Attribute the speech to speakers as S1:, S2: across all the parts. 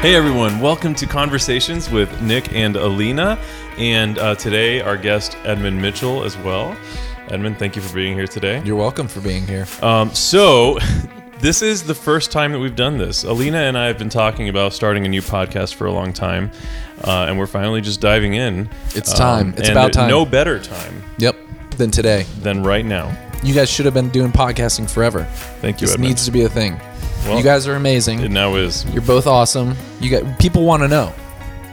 S1: Hey everyone, welcome to Conversations with Nick and Alina, and today our guest Edmund Mitchell as well. Edmund, thank you for being here today.
S2: You're welcome for being here.
S1: So, this is the first time that we've done this. Alina and I have been talking about starting a new podcast for a long time, and we're finally just diving in.
S2: It's time. It's about time.
S1: No better time.
S2: Yep, than today.
S1: Than right now.
S2: You guys should have been doing podcasting forever.
S1: Thank you,
S2: This
S1: Edmund.
S2: needs to be a thing.
S1: Well,
S2: you guys are amazing.
S1: It now is.
S2: You're both awesome. People want to know.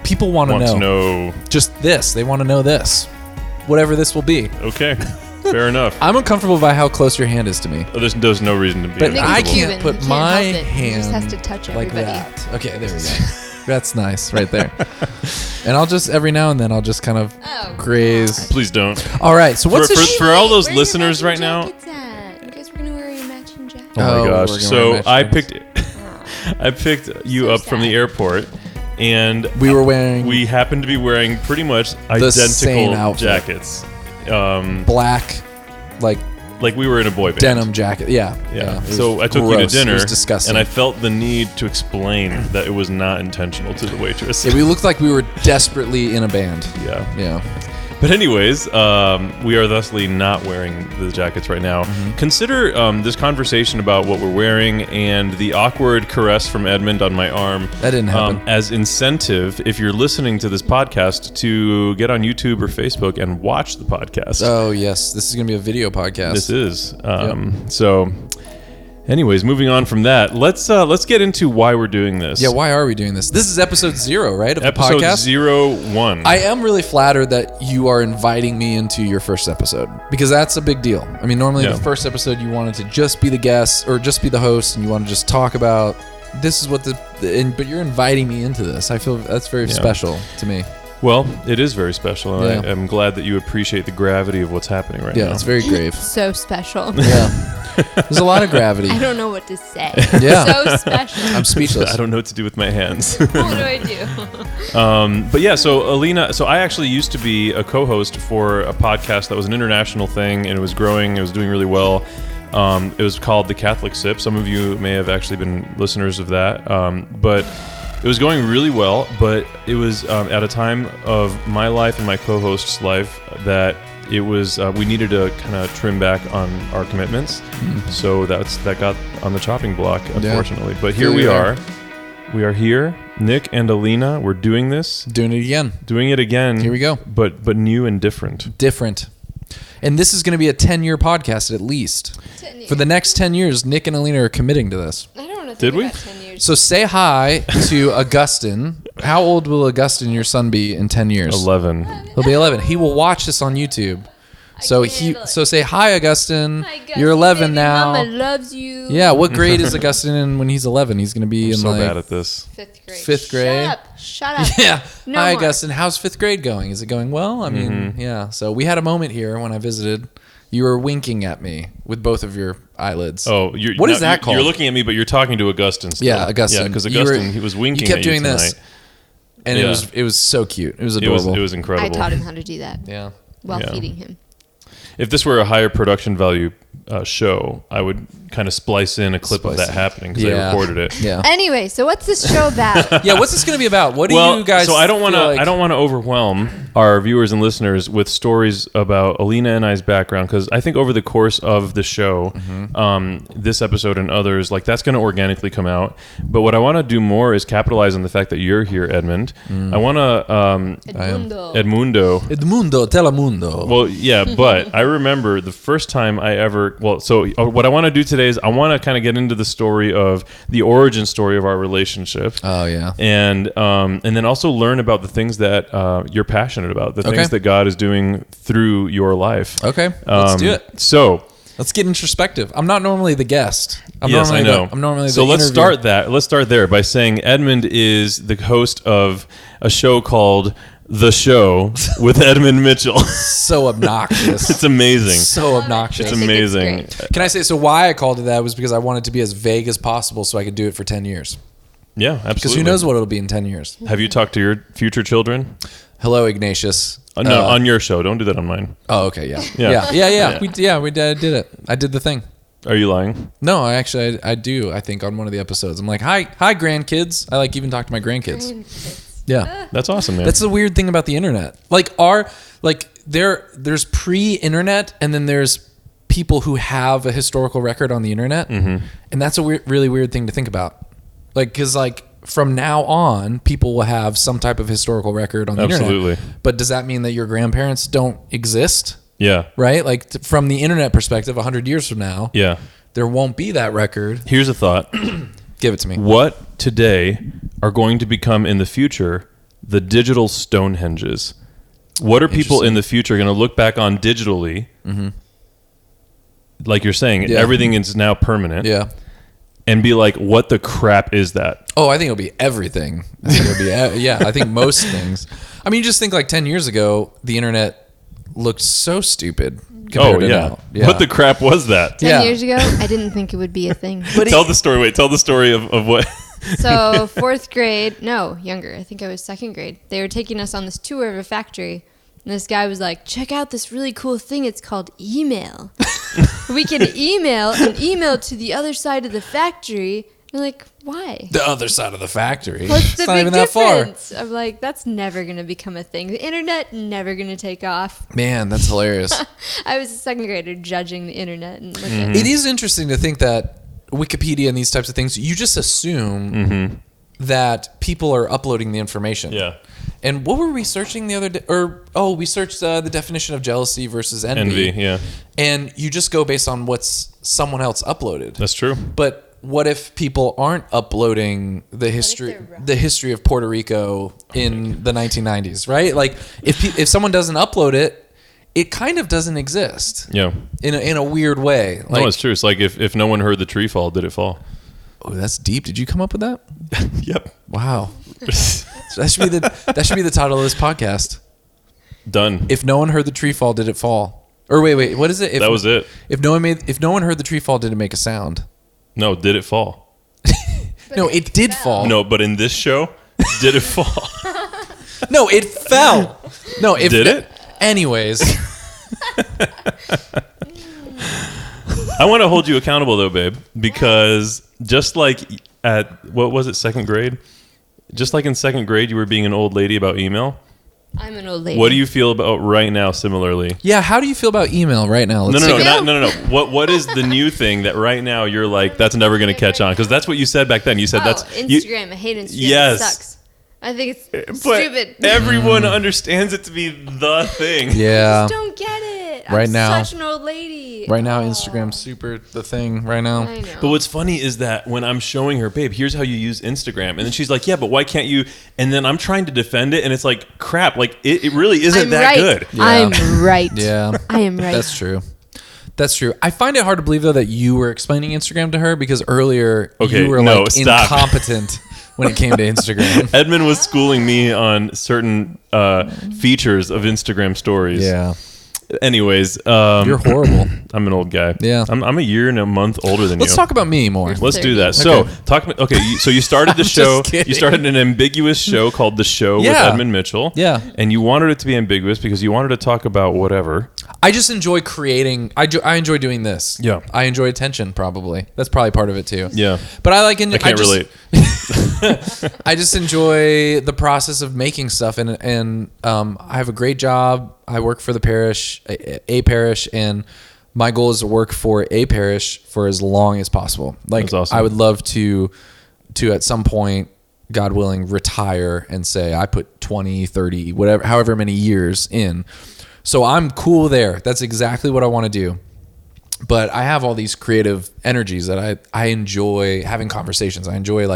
S2: People want to
S1: know.
S2: Just this. They want to know this. Whatever this will be.
S1: Okay. Fair enough.
S2: I'm uncomfortable by how close your hand is to me.
S1: Oh, there's no reason to be.
S2: But I
S1: uncomfortable.
S2: can't put my hand
S3: He just has to touch
S2: like
S3: everybody.
S2: that. Okay, there we go. That's nice right there. And I'll just, every now and then, I'll just kind of graze.
S1: Please don't.
S2: All right, so what's
S1: for all those
S3: Where are your
S1: listeners right
S3: matching
S1: now?
S3: jackets at? You guys were gonna wear your matching jacket.
S1: Oh my
S2: we're
S1: gosh.
S2: gonna
S1: So
S2: wear
S1: I
S2: matching
S1: picked you
S3: So
S1: up from the
S3: sad.
S1: airport, and
S2: we
S1: happened to be wearing pretty much
S2: same
S1: identical
S2: outfit.
S1: jackets.
S2: black, like
S1: Like we were in a boy band.
S2: denim jacket. Yeah.
S1: Yeah.
S2: It was
S1: So I took you to
S2: gross.
S1: dinner,
S2: It was disgusting.
S1: and I felt the need to explain that it was not intentional to the waitress.
S2: Yeah, we looked like we were desperately in a band.
S1: Yeah.
S2: Yeah.
S1: But anyways, we are thusly not wearing the jackets right now.
S2: Mm-hmm.
S1: Consider this conversation about what we're wearing and the awkward caress from Edmund on my arm.
S2: That didn't happen.
S1: As incentive, if you're listening to this podcast, to get on YouTube or Facebook and watch the podcast.
S2: Oh yes, this is gonna be a video podcast.
S1: This is. So, anyways, moving on from that, let's get into why we're doing this.
S2: Yeah. Why are we doing this? This is episode 0, right? Of
S1: Episode
S2: the podcast.
S1: 01.
S2: I am really flattered that you are inviting me into your first episode because that's a big deal. I mean, normally
S1: Yeah.
S2: the first episode you wanted to just be the guest or just be the host, and you want to just talk about this is what but you're inviting me into this. I feel that's very special to me.
S1: Well, it is very special, and
S2: Yeah.
S1: I'm glad that you appreciate the gravity of what's happening right now.
S2: Yeah, it's very grave.
S3: So special.
S2: Yeah, there's a lot of gravity.
S3: I don't know what to say.
S2: Yeah.
S3: So special.
S2: I'm speechless.
S1: I don't know what to do with my hands.
S3: What do I do?
S1: But yeah, so Alina, so I actually used to be a co-host for a podcast that was an international thing, and it was growing. It was doing really well. It was called The Catholic Sip. Some of you may have actually been listeners of that. But it was going really well, but it was at a time of my life and my co-host's life that it was we needed to kind of trim back on our commitments. So that got on the chopping block, unfortunately. But here we are. We are here, Nick and Alina. We're doing this.
S2: Doing it again.
S1: Here
S2: we go.
S1: But new and different.
S2: Different. And this is going to be a 10-year podcast at least.
S3: 10 years.
S2: For the next 10 years, Nick and Alina are committing to this.
S3: I don't want to
S1: Did
S3: think
S1: we?
S3: about 10 years.
S2: So say hi to Augustine. How old will Augustine, your son, be in 10 years?
S1: 11.
S2: He'll be 11. He will watch this on YouTube. So say hi, Augustine.
S3: Hi, Gus,
S2: You're 11
S3: baby
S2: now.
S3: Mama loves you.
S2: Yeah, what grade is Augustine in when he's 11? He's going to be
S1: I'm
S2: in
S1: so
S2: like
S1: bad at this.
S3: 5th grade.
S2: 5th grade.
S3: Shut up.
S2: Yeah.
S3: No
S2: Hi,
S3: more.
S2: Augustine. How's 5th grade going? Is it going well? I mean, yeah. So we had a moment here when I visited. You were winking at me with both of your eyelids.
S1: Oh,
S2: What is that called?
S1: You're looking at me, but you're talking to Augustine still.
S2: Yeah, Augustine.
S1: Yeah, because
S2: You
S1: Augustine,
S2: were-
S1: he was winking
S2: You kept
S1: at
S2: doing
S1: you
S2: this.
S1: tonight.
S2: And
S1: Yeah.
S2: it was so cute. It was
S1: It was
S2: adorable.
S1: incredible.
S3: I taught him how to do that
S2: Yeah.
S3: while
S1: Yeah.
S3: feeding him.
S1: If this were a higher production value show, I would kind of splice in a clip of that happening because I recorded it.
S2: Yeah.
S3: Anyway, so what's this show about?
S2: Yeah, what's this going to be about? What do
S1: Well,
S2: you guys
S1: so I don't want to.
S2: feel like-
S1: I don't want to overwhelm our viewers and listeners with stories about Alina and I's background because I think over the course of the show, this episode and others, like that's going to organically come out. But what I want to do more is capitalize on the fact that you're here, Edmund. I want to Edmundo.
S2: Edmundo, Telemundo.
S1: Well, yeah, but I remember the first time I ever. Well, so what I want to do today is I want to kind of get into the story of the origin story of our relationship.
S2: Oh, yeah.
S1: And then also learn about the things that you're passionate about, the things that God is doing through your life.
S2: Okay, let's do it.
S1: So
S2: Let's get introspective. I'm not normally the guest.
S1: yes, I know.
S2: I'm normally
S1: so
S2: the
S1: let's
S2: interviewer.
S1: start that. Let's start there by saying Edmund is the host of a show called The Show with Edmund Mitchell.
S2: So obnoxious.
S1: It's amazing.
S2: So obnoxious.
S1: It's amazing.
S3: It's
S2: Can I say, so why I called it that was because I wanted to be as vague as possible so I could do it for 10 years.
S1: Yeah, absolutely.
S2: Because who knows what it'll be in 10 years.
S1: Have you talked to your future children?
S2: Hello, Ignatius.
S1: No, on your show. Don't do that on mine.
S2: Oh, okay, yeah.
S1: Yeah.
S2: Yeah. We did it. I did the thing.
S1: Are you lying?
S2: No, I do. I think on one of the episodes, I'm like, hi grandkids. I like even talk to my grandkids. Yeah,
S1: That's awesome, man.
S2: that's the weird thing about the internet. There's pre-internet, and then there's people who have a historical record on the internet, and that's a really weird thing to think about. Because from now on, people will have some type of historical record on the
S1: Absolutely.
S2: internet. But does that mean that your grandparents don't exist?
S1: Yeah.
S2: Right? From the internet perspective, 100 years from now,
S1: Yeah.
S2: there won't be that record.
S1: Here's a thought.
S2: Give it to me.
S1: What today are going to become in the future the digital Stonehenges? What are people in the future going to look back on digitally? Like you're saying, everything is now permanent.
S2: Yeah.
S1: And be like, what the crap is that?
S2: Oh, I think it'll be everything. I think it'll be, I think most things. I mean, you just think 10 years ago, the internet looked so stupid compared to now. Yeah.
S1: What the crap was that?
S3: 10 years ago, I didn't think it would be a thing.
S1: Tell the story. Wait, tell the story of what.
S3: So fourth grade, no, younger. I think I was second grade. They were taking us on this tour of a factory. And this guy was like, check out this really cool thing. It's called email. We can email to the other side of the factory. I'm like, why?
S2: The other side of the factory.
S3: What's the
S2: It's not
S3: big
S2: even that far.
S3: difference? I'm like, that's never going to become a thing. The internet, never going to take off.
S2: Man, that's hilarious.
S3: I was a second grader judging the internet. And looking at
S2: It is interesting to think that Wikipedia and these types of things, you just assume that people are uploading the information.
S1: Yeah.
S2: And what were we searching the other day? We searched the definition of jealousy versus envy.
S1: Envy, yeah.
S2: And you just go based on what's someone else uploaded.
S1: That's true.
S2: But what if people aren't uploading the history of Puerto Rico in the 1990s, right? If someone doesn't upload it, it kind of doesn't exist.
S1: Yeah.
S2: In a weird way.
S1: No, it's true. It's like if no one heard the tree fall, did it fall?
S2: Oh, that's deep. Did you come up with that?
S1: Yep.
S2: Wow. So that should be the title of this podcast.
S1: Done.
S2: If no one heard the tree fall, did it fall? Or wait, what is it?
S1: That was it.
S2: If no one heard the tree fall, did it make a sound?
S1: No, did it fall?
S2: No, it did fall.
S1: No, but in this show, did it fall?
S2: No, it fell. No,
S1: Did it?
S2: Anyways.
S1: I want to hold you accountable though, babe, because just like at what was it, second grade? Just like in second grade, you were being an old lady about email.
S3: I'm an old lady.
S1: What do you feel about right now? Similarly,
S2: Yeah, how do you feel about email right now?
S1: no. What is the new thing that right now you're like that's never going to catch on? Because that's what you said back then. You said that's
S3: Instagram. I hate Instagram.
S1: Yes.
S3: It sucks. I think it's
S1: But
S3: stupid.
S1: everyone understands it to be the thing.
S2: Yeah.
S3: I just don't get it.
S2: Right
S3: I'm
S2: now.
S3: such an old lady.
S2: Right now,
S3: Oh.
S2: Instagram's super the thing right now.
S3: I know.
S1: But what's funny is that when I'm showing her, babe, here's how you use Instagram. And then she's like, yeah, but why can't you? And then I'm trying to defend it. And it's like, crap, like it really isn't
S3: I'm
S1: that
S3: right.
S1: good.
S2: Yeah.
S3: I'm right.
S2: Yeah.
S3: I am right.
S2: That's true. That's true. I find it hard to believe though that you were explaining Instagram to her because earlier
S1: Okay,
S2: you were
S1: no, stop.
S2: incompetent when it came to Instagram.
S1: Edmund was schooling me on certain features of Instagram stories.
S2: Yeah.
S1: Anyways,
S2: You're horrible.
S1: I'm an old guy.
S2: Yeah.
S1: I'm a year and a month older than
S2: Let's
S1: you.
S2: talk about me more.
S1: Let's do
S3: 30.
S1: that. So
S2: Okay.
S1: talk. Okay, so you started the
S2: I'm
S1: show.
S2: just kidding.
S1: You started an ambiguous show called The Show with
S2: Yeah.
S1: Edmund Mitchell.
S2: Yeah.
S1: And you wanted it to be ambiguous because you wanted to talk about whatever.
S2: I just enjoy creating. I enjoy doing this.
S1: Yeah.
S2: I enjoy attention. Probably that's probably part of it too.
S1: Yeah.
S2: But I like.
S1: I can't relate.
S2: I just enjoy the process of making stuff, and I have a great job. I work for the parish, a parish, and my goal is to work for a parish for as long as possible. Like,
S1: That's awesome.
S2: I would love to at some point, God willing, retire and say I put 20, 30, whatever, however many years in. So I'm cool there. That's exactly what I want to do. But I have all these creative energies that I enjoy having conversations. I enjoy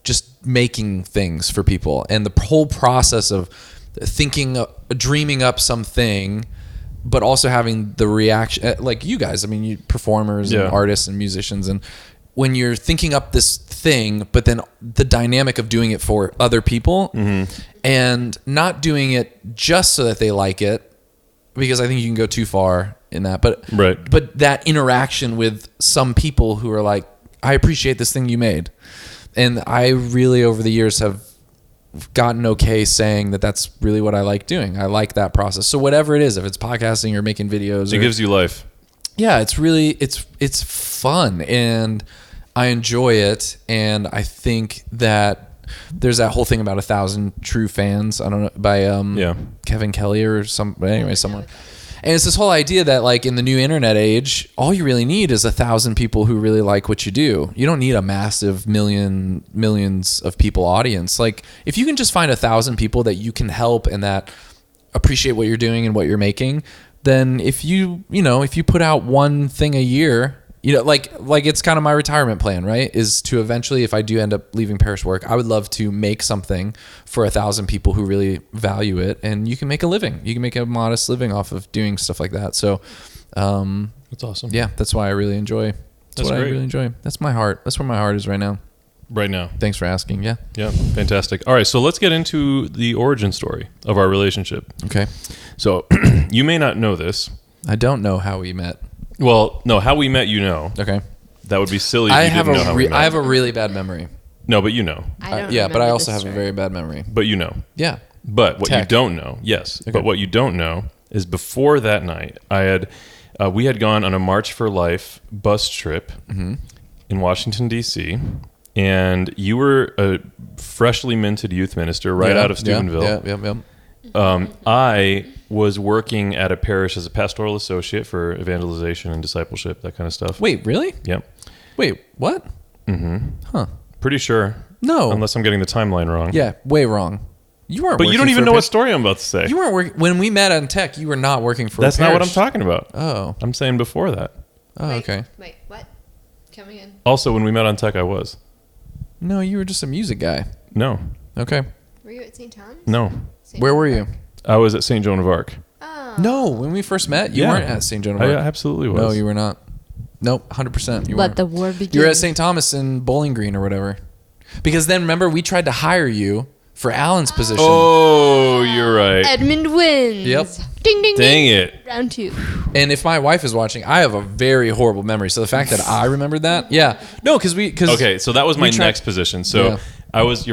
S2: just making things for people, and the whole process of dreaming up something, but also having the reaction, like you guys. I mean, you performers and
S1: Yeah.
S2: artists and musicians, and when you're thinking up this thing, but then the dynamic of doing it for other people, and not doing it just so that they like it, because I think you can go too far in that. But
S1: Right.
S2: but that interaction with some people who are like, I appreciate this thing you made. And I really, over the years, have gotten okay saying that that's really what I like doing. I like that process. So whatever it is, if it's podcasting or making videos,
S1: It gives you life.
S2: yeah, it's really it's fun and I enjoy it, and I think that there's that whole thing about 1,000 True Fans. I don't know, by Kevin Kelly or someone. And it's this whole idea that like in the new internet age, all you really need is 1,000 people who really like what you do. You don't need a massive millions of people audience. Like if you can just find 1,000 people that you can help and that appreciate what you're doing and what you're making, then if you put out one thing a year, like it's kind of my retirement plan, right? Is to eventually, if I do end up leaving parish work, I would love to make something for 1,000 people who really value it, and you can make a living. You can make a modest living off of doing stuff like that. So,
S1: that's awesome.
S2: Yeah, that's why I really enjoy.
S1: That's great.
S2: I really enjoy. That's my heart. That's where my heart is right now.
S1: Right now.
S2: Thanks for asking. Yeah.
S1: Yeah. Fantastic. All right. So let's get into the origin story of our relationship.
S2: Okay.
S1: So you may not know this.
S2: I don't know how we met.
S1: Well, no, how we met,
S2: Okay.
S1: That would be silly if you didn't know how we met.
S2: I have a really bad memory.
S1: No, but you know.
S3: I don't
S2: yeah, but I also have
S3: story.
S2: a very bad memory.
S1: But you know.
S2: Yeah.
S1: But what
S2: Tech.
S1: you don't know, yes.
S2: Okay.
S1: But what you don't know is before that night, we had gone on a March for Life bus trip in Washington, D.C., and you were a freshly minted youth minister out of Steubenville.
S2: Yeah.
S1: I was working at a parish as a pastoral associate for evangelization and discipleship, that kind of stuff.
S2: Wait, really?
S1: Yep.
S2: Wait, what? Huh.
S1: Pretty sure.
S2: No.
S1: Unless I'm getting the timeline wrong.
S2: Yeah, way wrong. You weren't.
S1: But you don't even know what story I'm about to say.
S2: You weren't working when we met on Tech. You were not working for.
S1: That's
S2: a
S1: not what I'm
S2: parish.
S1: talking about.
S2: Oh.
S1: I'm saying before that.
S2: Oh, okay.
S3: Wait, what? Coming in.
S1: Also, when we met on Tech, I was.
S2: No, you were just a music guy.
S1: No.
S2: Okay.
S3: Were you at St. Tom's?
S1: No.
S2: Where were you?
S1: I was at St. Joan of Arc.
S3: Oh.
S2: No, when we first met, you weren't at St. Joan of
S1: I
S2: Arc.
S1: absolutely was.
S2: No, you were not. Nope, 100%. You
S3: Let
S2: weren't.
S3: the war begin.
S2: You were at St. Thomas in Bowling Green or whatever. Because then remember we tried to hire you for Alan's position.
S1: Oh, you're right.
S3: Edmund wins.
S2: Yep.
S3: Ding, ding,
S1: Dang
S3: ding.
S1: it.
S3: Round 2.
S2: And if my wife is watching, I have a very horrible memory. So the fact that I remembered that, yeah, no, because
S1: Okay, so that was my
S2: tried-
S1: next position. So you're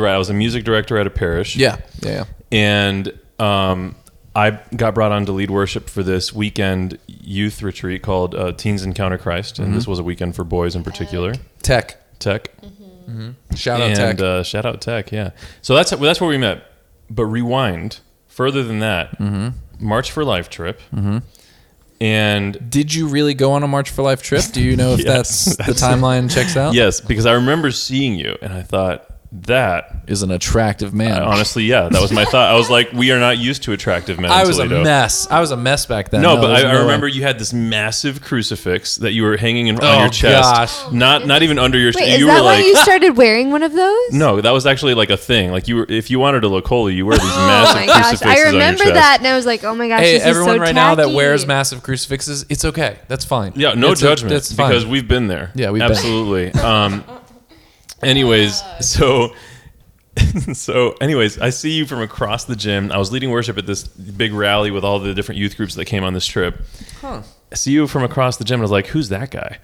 S1: right. I was a music director at a parish.
S2: yeah.
S1: And I got brought on to lead worship for this weekend youth retreat called Teens Encounter Christ, and this was a weekend for boys in particular.
S2: Tech. Shout out Tech.
S1: And shout out Tech, yeah. So that's where we met. But rewind further than that, March for Life trip. And
S2: Did you really go on a March for Life trip? Do you know if
S1: Yes,
S2: the timeline checks out?
S1: yes, because I remember seeing you, and I thought that.
S2: Is an attractive man.
S1: Honestly, yeah, that was my thought. I was like, we are not used to attractive men.
S2: I
S1: in
S2: was a
S1: Toledo.
S2: mess. I was a mess back then.
S1: No, but
S2: there's
S1: I
S2: no
S1: remember
S2: way.
S1: you had this massive crucifix that you were hanging on
S2: Oh,
S1: your chest.
S2: gosh.
S1: Not even under your.
S3: Wait, is
S1: you
S3: that
S1: were
S3: why
S1: like,
S3: you started wearing one of those?
S1: no, that was actually like a thing. Like you were, if you wanted to look holy, you wear these
S3: Oh
S1: massive
S3: my gosh,
S1: crucifixes
S3: I
S1: on your
S3: remember
S1: chest.
S3: that, and I was like, "Oh my gosh,
S2: Hey,
S3: this is
S2: everyone
S3: so
S2: right now that
S3: tacky.
S2: wears massive crucifixes, it's okay. That's fine.
S1: Yeah, no judgment.
S2: That's fine.
S1: Because we've been there.
S2: Yeah, we've been.
S1: absolutely. Anyways, anyways, I see you from across the gym. I was leading worship at this big rally with all the different youth groups that came on this trip. I see you from across the gym, and I was like, "Who's that guy?"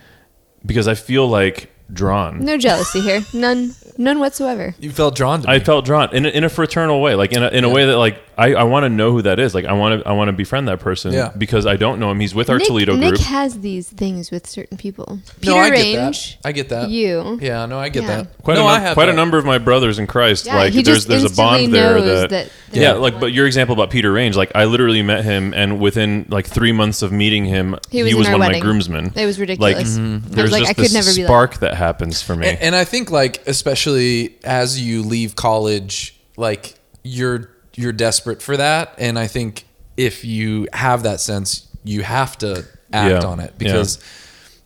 S1: Because I feel like drawn.
S3: No jealousy here, none whatsoever.
S2: You felt drawn to me.
S1: I felt drawn in a fraternal way, like in a way that like I want to know who that is. Like I want to befriend that person because I don't know him. He's with our Toledo
S3: Nick
S1: group.
S3: has these things with certain people.
S2: No,
S3: Peter
S2: I get
S3: Range,
S2: that. I get that.
S3: you.
S2: Yeah, no, I get
S3: Yeah.
S2: that.
S1: Quite,
S2: no,
S1: a,
S2: I have
S1: quite a
S2: that.
S1: number of my brothers in Christ,
S3: Yeah,
S1: like
S3: he
S1: there's
S3: just
S1: a bond
S3: instantly
S1: there
S3: knows
S1: that
S3: yeah,
S1: like but your example about Peter Range, like I literally met him and within like 3 months of meeting him,
S3: He was in
S1: was
S3: our
S1: one of
S3: wedding.
S1: my groomsmen.
S3: It was ridiculous. I was
S1: There's
S3: like,
S1: just
S3: I could
S1: this
S3: never be
S1: spark that happens for me.
S2: And I think like especially as you leave college, like you're desperate for that, and I think if you have that sense, you have to act on it because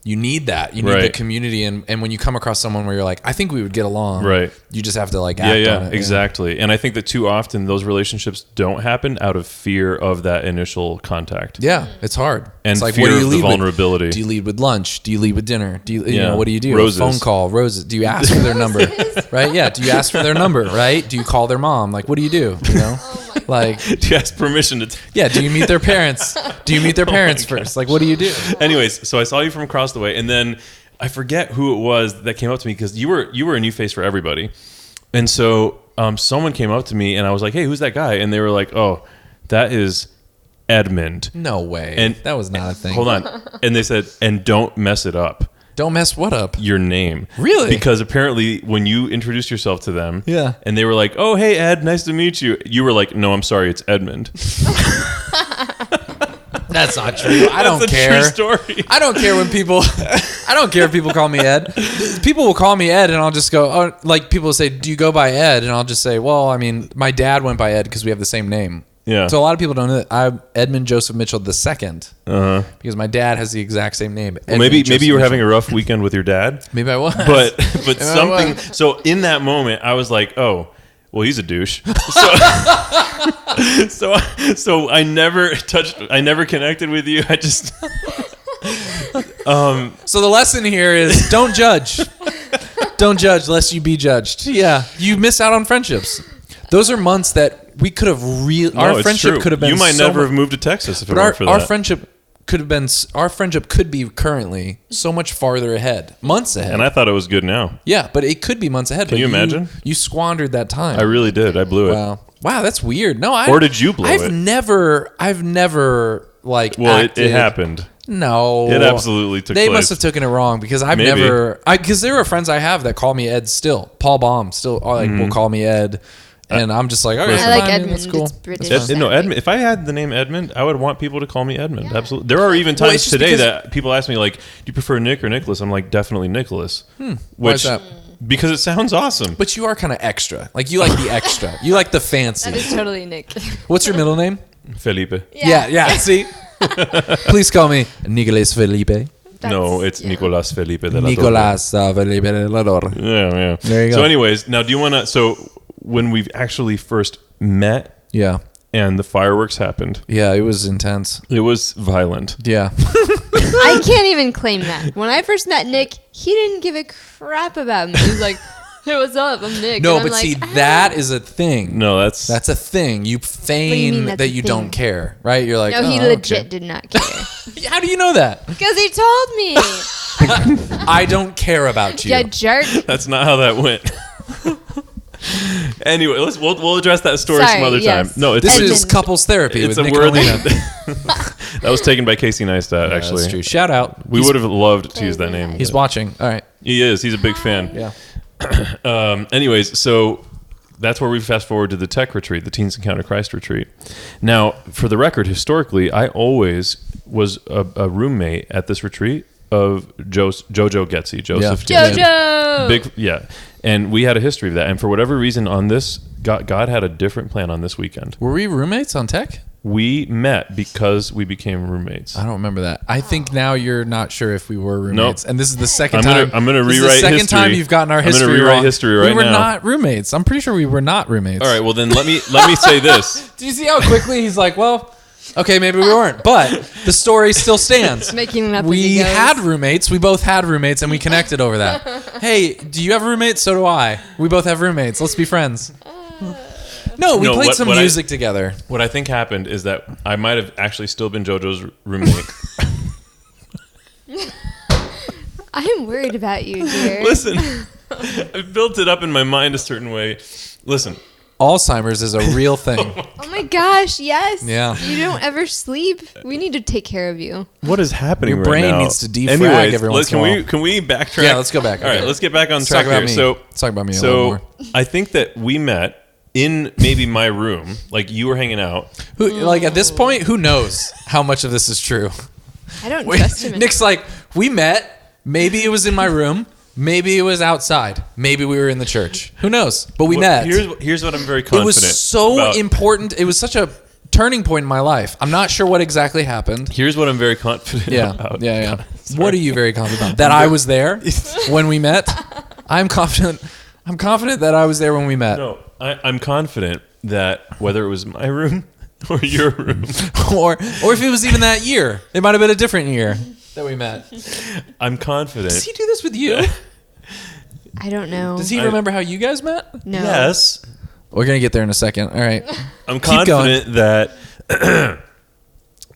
S2: you need that. You need the community, and when you come across someone where you're like, I think we would get along,
S1: Right.
S2: You just have to like act on it.
S1: Exactly. And I think that too often those relationships don't happen out of fear of that initial contact.
S2: Yeah, it's hard.
S1: And
S2: it's like,
S1: fear
S2: what do you
S1: of the
S2: lead
S1: vulnerability.
S2: With? Do you lead with lunch? Do you lead with dinner? Do you know what do you do?
S1: Roses.
S2: A phone call, roses. Do you ask for their number? Right? Yeah. Do you ask for their number? Right? Do you call their mom? Like, what do you do? You know, like,
S1: Do you ask permission to?
S2: yeah. Do you meet their parents? Do you meet their parents first? Like, what do you do?
S1: Anyways, so I saw you from across the way, and then I forget who it was that came up to me because you were a new face for everybody, and so someone came up to me and I was like, "Hey, who's that guy?" And they were like, "Oh, that is Edmund.
S2: No way.
S1: And
S2: that was not a thing.
S1: Hold on. And they said, and don't mess it up.
S2: Don't mess what up?
S1: Your name.
S2: Really?
S1: Because apparently when you introduced yourself to them,
S2: Yeah.
S1: and they were like, "Oh, hey Ed, nice to meet you." You were like, "No, I'm sorry, it's Edmund."
S2: That's not true. I don't
S1: That's a
S2: care.
S1: true story.
S2: I don't care when people. I don't care if people call me Ed. People will call me Ed, and I'll just go. Oh, like people will say, "Do you go by Ed?" And I'll just say, "Well, I mean, my dad went by Ed because we have the same name."
S1: Yeah.
S2: So a lot of people don't know that I'm Edmund Joseph Mitchell II because my dad has the exact same name.
S1: Well, maybe you were having a rough weekend with your dad.
S2: Maybe I was.
S1: But something.
S2: was.
S1: So in that moment, I was like, "Oh, well, he's a douche." So I never touched. I never connected with you. I just.
S2: So the lesson here is don't judge. Don't judge lest you be judged. Yeah, you miss out on friendships. Those are months that we could have our friendship could have been.
S1: You might never have moved to Texas if it
S2: but
S1: weren't for that.
S2: our friendship could have been. Our friendship could be currently so much farther ahead, months ahead.
S1: And I thought it was good now.
S2: Yeah, but it could be months ahead.
S1: Can you imagine?
S2: You squandered that time.
S1: I really did. I blew it.
S2: Wow, that's weird. No,
S1: Or did you blow it?
S2: I've never like.
S1: Well, it
S2: acted.
S1: happened.
S2: No,
S1: It absolutely took
S2: They
S1: place.
S2: must have taken it wrong because I've
S1: Maybe.
S2: never. Because there are friends I have that call me Ed still. Paul Baum still will call me Ed, and I'm just like, all right,
S3: I like
S2: fine,
S3: Edmund.
S2: That's cool.
S3: It's British.
S2: That's fine.
S1: No, Edmund. If I had the name Edmund, I would want people to call me Edmund.
S3: Yeah.
S1: Absolutely. There are even
S2: Well,
S1: times
S2: it's just
S1: today
S2: because-
S1: that people ask me like, "Do you prefer Nick or Nicholas?" I'm like, definitely Nicholas.
S2: Why is that?
S1: Because it sounds awesome.
S2: But you are kind of extra. Like you like the extra. You like the fancy.
S3: That is totally Nick.
S2: What's your middle name?
S1: Felipe.
S2: Yeah. See, please call me Nicolas Felipe.
S1: No, it's Nicolas Felipe de la Torre.
S2: Nicolas Felipe de la Torre.
S1: Yeah.
S2: There you go.
S1: So, anyways, now do you want to? So, when we actually first met
S2: Yeah.
S1: and the fireworks happened,
S2: Yeah, it was intense.
S1: it was violent.
S2: Yeah.
S3: I can't even claim that. When I first met Nick, he didn't give a crap about me. He was like, "Hey, what's up? I'm Nick."
S2: No,
S3: And I'm
S2: but
S3: like,
S2: see,
S3: "Ah."
S2: that is a thing.
S1: No, that's
S2: That's a thing. You feign
S3: mean that's
S2: that
S3: a
S2: you
S3: thing?
S2: don't care, right? You're like,
S3: No, he
S2: oh,
S3: legit
S2: okay.
S3: did not care.
S2: How do you know that?
S3: Because he told me.
S2: I don't care about you.
S3: Yeah, jerk.
S1: that's not how that went. Anyway, we'll address that story
S3: Sorry,
S1: some other
S3: yes.
S1: time. No, it's
S2: This
S3: Edmund.
S2: is couples therapy
S1: it's
S2: with
S1: a
S2: Nick
S1: word
S2: and Alina.
S1: that was taken by Casey Neistat.
S2: Yeah,
S1: Actually,
S2: that's true. Shout out.
S1: we would have loved to use that name.
S2: He's watching. All right.
S1: He is. He's a big fan.
S2: Yeah.
S1: Anyways, so that's where we fast forward to the tech retreat, the Teens Encounter Christ retreat. Now, for the record, historically, I always was a roommate at this retreat of Jojo Getzy, Joseph
S2: Yeah.
S1: Getzy.
S3: Jojo.
S1: Big, and we had a history of that. And for whatever reason, on this, God had a different plan on this weekend.
S2: Were we roommates on tech?
S1: We met because we became roommates.
S2: I don't remember that. I think now you're not sure if we were roommates, and this is the second
S1: I'm
S2: time.
S1: gonna
S2: this is
S1: rewrite
S2: the second
S1: history.
S2: time you've gotten our
S1: I'm gonna
S2: history
S1: rewrite
S2: wrong.
S1: history right
S2: We were
S1: now.
S2: not roommates. I'm pretty sure we were not roommates.
S1: All right, well then let me say this.
S2: Do you see how quickly he's like, well, okay, maybe we weren't, but the story still stands.
S3: Making it up as
S2: We
S3: he goes.
S2: had roommates. We both had roommates, and we connected over that. Hey, do you have roommates? So do I. We both have roommates. Let's be friends. No, we
S1: No,
S2: played
S1: what-
S2: some
S1: what I-
S2: music together.
S1: What I think happened is that I might have actually still been JoJo's roommate.
S3: I'm worried about you, dear.
S1: Listen, I've built it up in my mind a certain way. Listen,
S2: Alzheimer's is a real thing.
S3: Oh my gosh, yes.
S2: Yeah.
S3: You don't ever sleep. We need to take care of you.
S1: what is happening
S2: Your
S1: right
S2: brain
S1: now?
S2: needs to defrag
S1: Anyways,
S2: every once in a while.
S1: can we backtrack?
S2: Yeah, let's go back.
S1: All right,
S2: Okay.
S1: let's get back on
S2: Let's talk
S1: track
S2: about
S1: here.
S2: me. Let's talk about me a
S1: so
S2: little more.
S1: I think that we met in maybe my room, like you were hanging out.
S2: Who, like at this point, who knows how much of this is true?
S3: I don't trust him.
S2: Nick's like, we met. Maybe it was in my room. Maybe it was outside. Maybe we were in the church. Who knows? But we met.
S1: Here's what I'm very
S2: It
S1: confident.
S2: was so
S1: about.
S2: important. It was such a turning point in my life. I'm not sure what exactly happened.
S1: Here's what I'm very confident
S2: Yeah,
S1: about.
S2: yeah. What are you very confident about? That I was there when we met. I'm confident. I'm confident that I was there when we met.
S1: No, I'm confident that whether it was my room or your room,
S2: or if it was even that year, it might have been a different year that we met.
S1: I'm confident.
S2: Does he do this with you?
S3: I don't know.
S2: Does he remember how you guys met?
S3: No.
S1: Yes,
S2: We're gonna get there in a second. All right.
S1: I'm
S2: Keep going.
S1: confident that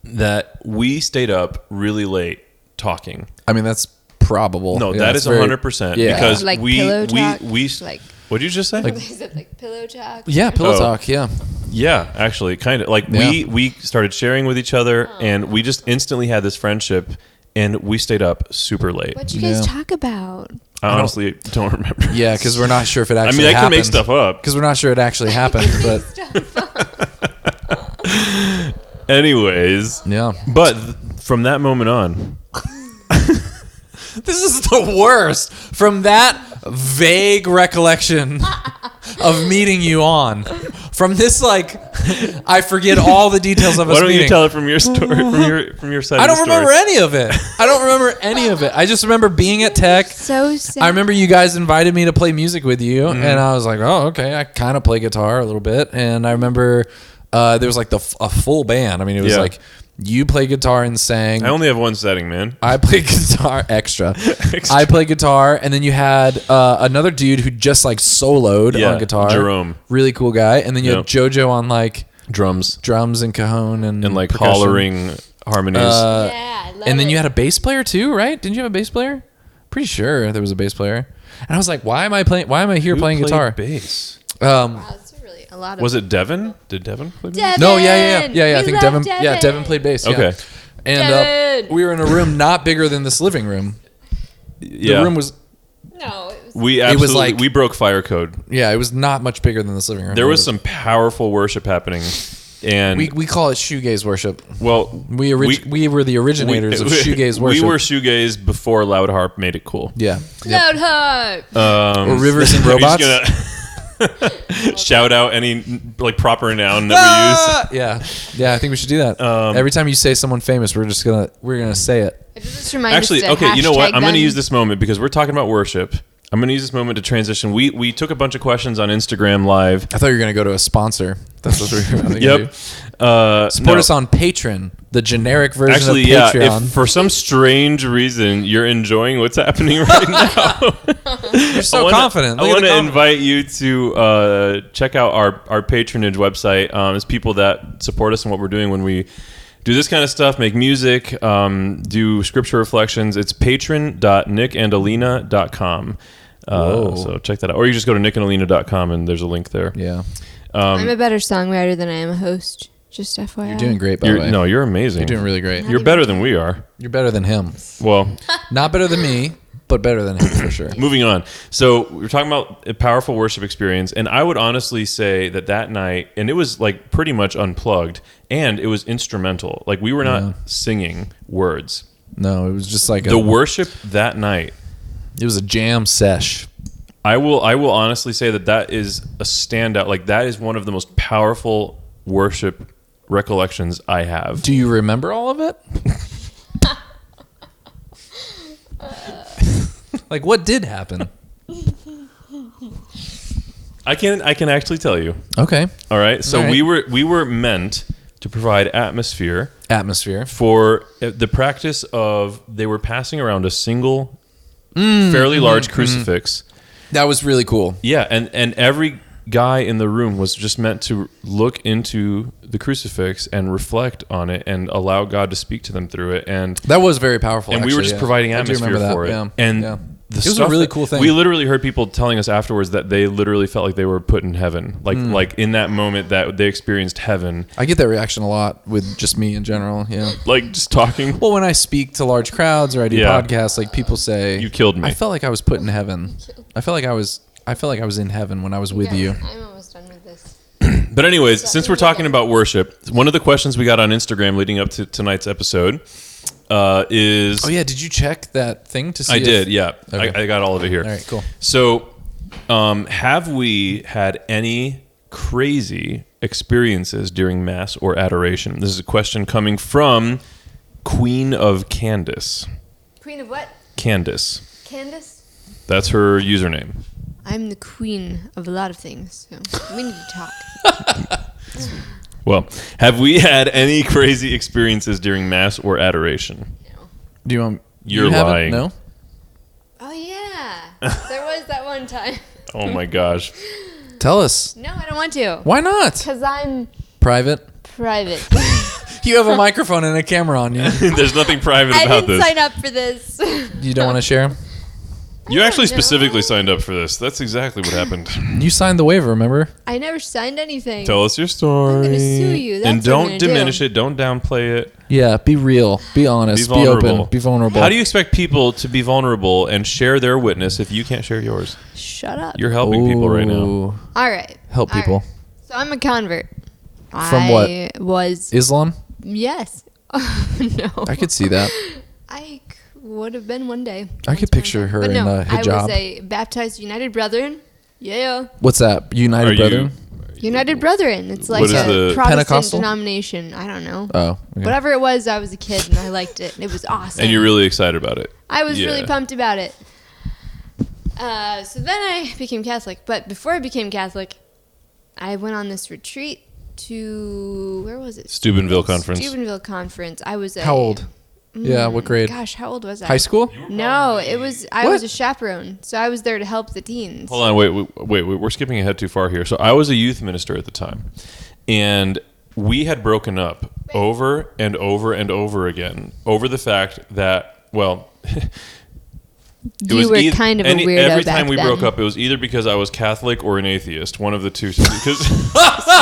S1: that we stayed up really late talking.
S2: I mean, that's probable.
S1: No,
S2: Yeah,
S1: that
S2: that's
S1: is 100%
S2: yeah.
S1: because
S3: Like
S1: we
S3: pillow talk?
S1: we
S3: Like,
S1: what did you just say?
S3: is it like pillow talk?
S2: Yeah, pillow
S1: Oh.
S2: talk. Yeah.
S1: Yeah, actually, kind of. Like we started sharing with each other, and we just instantly had this friendship, and we stayed up super late.
S3: What'd you guys talk about?
S1: I honestly don't remember.
S2: Yeah, because we're not sure if it actually
S1: I
S2: happened.
S1: can make stuff up.
S2: Because we're not sure it actually happened. But
S1: anyways,
S2: yeah.
S1: But from that moment on,
S2: This is the worst. From that vague recollection of meeting you on. From this, like, I forget all the details of us
S1: why don't
S2: meeting.
S1: you tell it from your story, from your side?
S2: I
S1: of the
S2: don't remember
S1: story?
S2: any of it. I don't remember any of it. I just remember being at Tech.
S3: So sad.
S2: I remember you guys invited me to play music with you, and I was like, oh, okay. I kind of play guitar a little bit. And I remember there was like a full band. I mean, it was like you play guitar and sang.
S1: I only have one setting, man.
S2: I play guitar extra. I play guitar, and then you had another dude who just like soloed on guitar.
S1: Jerome,
S2: really cool guy. And then you had JoJo on like
S1: drums
S2: and cajon and
S1: like
S2: percussion.
S1: hollering harmonies.
S3: Yeah, I love
S2: And then
S3: it.
S2: you had a bass player too, right? Didn't you have a bass player? Pretty sure there was a bass player. And I was like, why am I here
S1: Who
S2: playing
S1: played
S2: guitar?
S1: bass?
S3: Wow, that's really a lot of.
S1: Was it Devin? Did Devin play bass?
S3: Devin?
S2: No, yeah. I
S3: We
S2: think
S3: love
S2: Devin.
S3: Devin.
S2: Yeah, Devin played bass. Yeah.
S1: Okay.
S2: And
S3: Devin.
S2: we were in a room not bigger than this living room.
S1: Yeah.
S2: The room was
S3: No, it was.
S1: We
S2: It
S1: absolutely
S2: was like-
S1: we broke fire code.
S2: it was not much bigger than this living room.
S1: There was some powerful worship happening, and
S2: We call it shoegaze worship.
S1: well,
S2: We were the originators of shoegaze worship.
S1: We were shoegaze before Loud Harp made it cool.
S2: Yeah.
S3: Loud Harp.
S2: Or Rivers and
S1: Are you
S2: Robots.
S1: just gonna shout out any like proper noun that
S2: Yeah, I think we should do that. Every time you say someone famous, we're gonna say it.
S3: It just
S1: we use?
S3: reminds
S1: Actually,
S3: us to
S1: okay, you know what?
S3: hashtag
S1: I'm going to
S3: them.
S1: use this moment because we're talking about worship. I'm going to use this moment to transition. We took a bunch of questions on Instagram Live.
S2: I thought you were gonna go to a sponsor. That's what we were gonna
S1: Yep.
S2: do. Support us on Patreon, the generic version
S1: Actually,
S2: of
S1: yeah.
S2: Patreon.
S1: If for some strange reason you're enjoying what's happening right now,
S2: You're so confident.
S1: I
S2: Look at
S1: want
S2: the
S1: to
S2: confidence.
S1: invite you to check out our patronage website. It's people that support us in what we're doing when we do this kind of stuff, make music, do scripture reflections. It's patron.nickandalina.com. So check that out. Or you just go to nickandalina.com and there's a link there.
S2: Yeah.
S3: I'm a better songwriter than I am a host. Just FYI.
S2: You're doing great, by the way.
S1: No, you're amazing.
S2: You're doing really great.
S1: You're better than we are.
S2: You're better than him.
S1: Well,
S2: Not better than me, but better than him for sure.
S1: moving on. So we were talking about a powerful worship experience, and I would honestly say that night, and it was like pretty much unplugged, and it was instrumental. Like we were not singing words.
S2: No, it was just like
S1: The worship that night,
S2: it was a jam sesh.
S1: I will honestly say that is a standout. Like that is one of the most powerful worship recollections I have.
S2: Do you remember all of it? Like what did happen?
S1: I can actually tell you.
S2: Okay.
S1: All right. So
S2: All right.
S1: we were meant to provide atmosphere
S2: Atmosphere.
S1: for the practice of they were passing around a single fairly large crucifix.
S2: That was really cool.
S1: Yeah, and every guy in the room was just meant to look into the crucifix and reflect on it and allow God to speak to them through it. And
S2: That was very powerful.
S1: we were just providing
S2: I do
S1: atmosphere
S2: remember that,
S1: for it.
S2: yeah.
S1: And
S2: Yeah.
S1: the
S2: It was a
S1: stuff
S2: really
S1: that-
S2: cool thing.
S1: We literally heard people telling us afterwards that they literally felt like they were put in heaven. Like in that moment that they experienced heaven.
S2: I get that reaction a lot with just me in general. Yeah.
S1: Like just talking.
S2: Well, when I speak to large crowds or I do
S1: Yeah.
S2: podcasts, like people say,
S1: You killed me.
S2: I felt like I was put in heaven. I felt like I was in heaven when I was with you.
S3: I'm almost done with this.
S1: But anyways, since we're talking about worship, one of the questions we got on Instagram leading up to tonight's episode is...
S2: Oh yeah, did you check that thing to see?
S1: I
S2: if-
S1: did, yeah.
S2: Okay.
S1: I got all of it here.
S2: All right, cool.
S1: So, have we had any crazy experiences during Mass or adoration? This is a question coming from Queen of Candace.
S3: Queen of what?
S1: Candace.
S3: Candace?
S1: That's her username.
S3: I'm the queen of a lot of things, so we need to talk.
S1: Well, have we had any crazy experiences during Mass or adoration?
S3: No.
S2: Do you want?
S1: You're
S2: you haven't?
S1: lying.
S2: No.
S3: Oh yeah, there was that one time.
S1: Oh my gosh.
S2: Tell us.
S3: No, I don't want to.
S2: Why not?
S3: Because I'm
S2: Private.
S3: private.
S2: You have a microphone and a camera on you.
S1: There's nothing private
S3: I
S1: about
S3: didn't
S1: this.
S3: sign up for this.
S2: You don't want to share?
S1: You actually
S3: don't know.
S1: specifically signed up for this. That's exactly what happened.
S2: You signed the waiver, remember?
S3: I never signed anything.
S1: Tell us your story.
S3: I'm gonna sue you. That's
S1: and
S3: what I'm
S1: don't
S3: gonna
S1: diminish
S3: do.
S1: it. Don't downplay it.
S2: Yeah, be real. Be honest. Be
S1: vulnerable.
S2: open. Be vulnerable.
S1: How do you expect people to be vulnerable and share their witness if you can't share yours?
S3: Shut up.
S1: You're helping people right now.
S2: Ooh.
S3: All right.
S2: Help
S3: All
S2: people.
S3: right. So I'm a convert.
S2: From what?
S3: I was.
S2: Islam?
S3: Yes. No.
S2: I could see that.
S3: I would have been one day.
S2: I could picture her
S3: But
S2: in
S3: no,
S2: a
S3: I was
S2: hijab.
S3: a baptized United Brethren. Yeah.
S2: What's that? United
S1: Are
S2: Brethren?
S3: United Brethren. It's like
S1: What is
S3: a
S1: the-
S3: Protestant
S2: Pentecostal?
S3: denomination. I don't know.
S2: Oh. Okay.
S3: Whatever it was, I was a kid and I liked it. It was awesome.
S1: And you're really excited about it.
S3: I was really
S1: Yeah.
S3: pumped about it. So then I became Catholic. But before I became Catholic, I went on this retreat to, where was it?
S1: Steubenville Conference.
S3: Steubenville Conference. I was a...
S2: How old? Yeah, what grade?
S3: Gosh, how old was I?
S2: High school?
S3: No, it was, I
S2: What?
S3: was a chaperone. So I was there to help the teens.
S1: Hold on, wait, we're skipping ahead too far here. So I was a youth minister at the time, and we had broken up over and over and over again over the fact that, well,
S3: You were kind of a weirdo
S1: every
S3: back
S1: time we
S3: then.
S1: broke up, it was either because I was Catholic or an atheist, one of the two. Because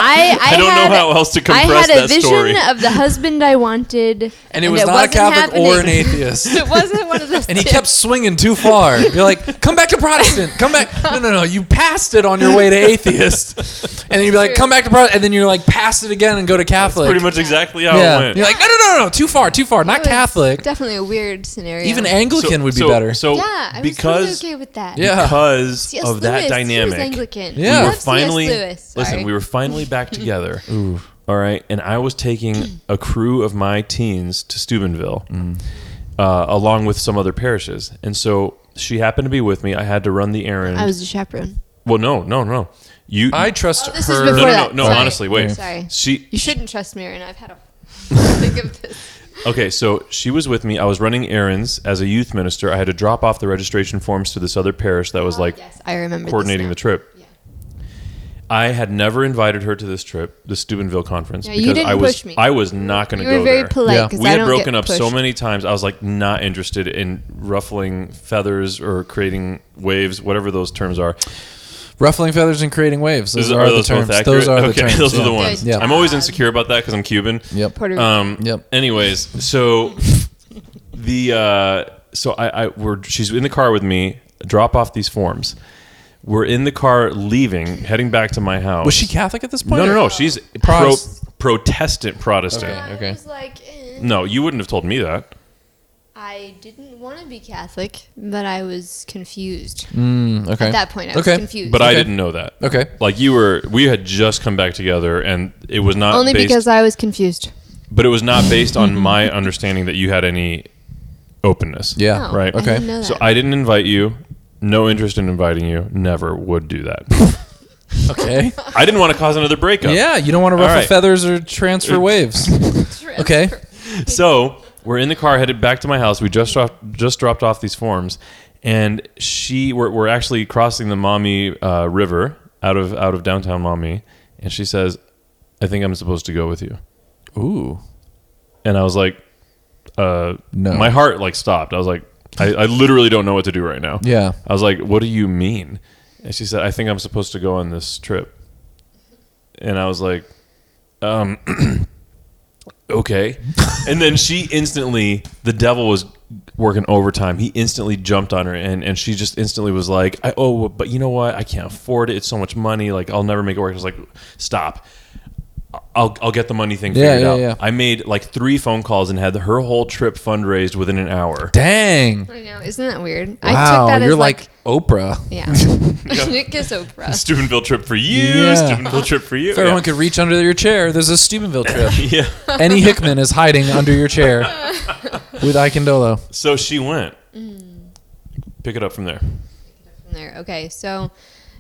S3: I
S1: don't know how else to compress
S3: I had a
S1: that
S3: vision
S1: story.
S3: of the husband I wanted,
S2: And it was not a
S3: wasn't
S2: Catholic or an
S3: happening.
S2: atheist.
S3: It wasn't one of those.
S2: And he
S3: two.
S2: kept swinging too far. You're like, come back to Protestant. Come back. No. You passed it on your way to atheist. And then you'd be like, come back to Protestant. And then you're like, pass it again and go to Catholic.
S1: Pretty much exactly how it
S2: Yeah.
S1: went.
S2: You're like, no. Too far.
S3: It
S2: Not
S3: was
S2: Catholic.
S3: Definitely a weird scenario.
S2: Even Anglican would be better.
S1: So
S3: yeah, I was
S1: because
S3: totally okay with that.
S2: Yeah.
S1: because
S3: C.S.
S1: of that
S3: Lewis, he was
S1: dynamic,
S3: Anglican.
S2: Yeah.
S3: I
S1: we were
S3: love C.S.
S1: finally
S3: Lewis.
S1: listen.
S3: Sorry.
S1: We were finally back together.
S2: Ooh.
S1: All right, and I was taking a crew of my teens to Steubenville, along with some other parishes, and so she happened to be with me. I had to run the errand.
S3: I was a chaperone.
S1: Well, no. You,
S2: I trust
S3: This is
S2: her.
S3: before
S1: no.
S3: that. Sorry.
S1: Honestly, wait.
S3: Sorry.
S1: She
S3: You shouldn't trust me, and I've had a think of this.
S1: Okay, so she was with me. I was running errands as a youth minister. I had to drop off the registration forms to this other parish that was like
S3: Yes, I remember
S1: coordinating
S3: this
S1: the trip.
S3: Yeah.
S1: I had never invited her to this trip, the Steubenville conference,
S3: Yeah, you didn't
S1: I was
S3: push me.
S1: I was not going to
S3: You
S1: go
S3: were very
S1: there.
S3: polite
S2: Yeah.
S3: because
S1: We
S3: I
S1: had
S3: don't
S1: broken
S3: get
S1: up so
S3: pushed.
S1: many times. I was like not interested in ruffling feathers or creating waves, whatever those terms are.
S2: Ruffling feathers and creating waves. Those are the
S1: those
S2: terms.
S1: both accurate?
S2: Those are the
S1: Okay,
S2: terms.
S1: those are the
S2: yeah.
S1: ones.
S2: Yeah.
S1: I'm always insecure about that because I'm Cuban.
S2: Yep.
S3: Puerto Rico.
S2: Yep.
S1: Anyways, so she's in the car with me. Drop off these forms. We're in the car leaving, heading back to my house.
S2: Was she Catholic at this point?
S1: No. She's Protestant Protestant.
S2: Okay.
S3: I was like,
S1: No, you wouldn't have told me that.
S3: I didn't want to be Catholic, but I was confused.
S2: Okay.
S3: At that point, I was
S2: Okay.
S3: confused.
S1: But I
S2: Okay.
S1: didn't know that.
S2: Okay.
S1: Like we had just come back together, and it was not
S3: Only
S1: based,
S3: because I was confused.
S1: but it was not based on my understanding that you had any openness.
S2: Yeah.
S3: No,
S1: Right.
S3: I
S2: Okay.
S3: didn't know that.
S1: So I didn't invite you. No interest in inviting you. Never would do that.
S2: Okay.
S1: I didn't want to cause another breakup.
S2: Yeah, you don't want to
S1: All
S2: ruffle
S1: right.
S2: feathers or transfer waves. Okay.
S1: So we're in the car headed back to my house. We just dropped off these forms, and we're actually crossing the Maumee River out of downtown Maumee, and she says, "I think I'm supposed to go with you."
S2: Ooh.
S1: And I was like,
S2: No.
S1: My heart like stopped. I was like, I literally don't know what to do right now.
S2: Yeah.
S1: I was like, what do you mean? And she said, I think I'm supposed to go on this trip. And I was like, okay. And then she instantly, the devil was working overtime. He instantly jumped on her, and she just instantly was like, but you know what? I can't afford it. It's so much money. Like, I'll never make it work. I was like, stop. I'll get the money thing figured out.
S2: Yeah.
S1: I made like 3 phone calls and had her whole trip fundraised within an hour.
S2: Dang.
S3: I know, isn't that weird? I
S2: Wow.
S3: took that
S2: You're
S3: as
S2: like Oprah.
S3: yeah. Nick is Oprah.
S1: Steubenville trip for you.
S2: Yeah.
S1: Steubenville trip for you.
S2: If everyone could reach under your chair, there's a Steubenville trip.
S1: Yeah.
S2: Annie Hickman is hiding under your chair with Ike and Dolo.
S1: So she went. Pick it up from there.
S3: From there. Okay, so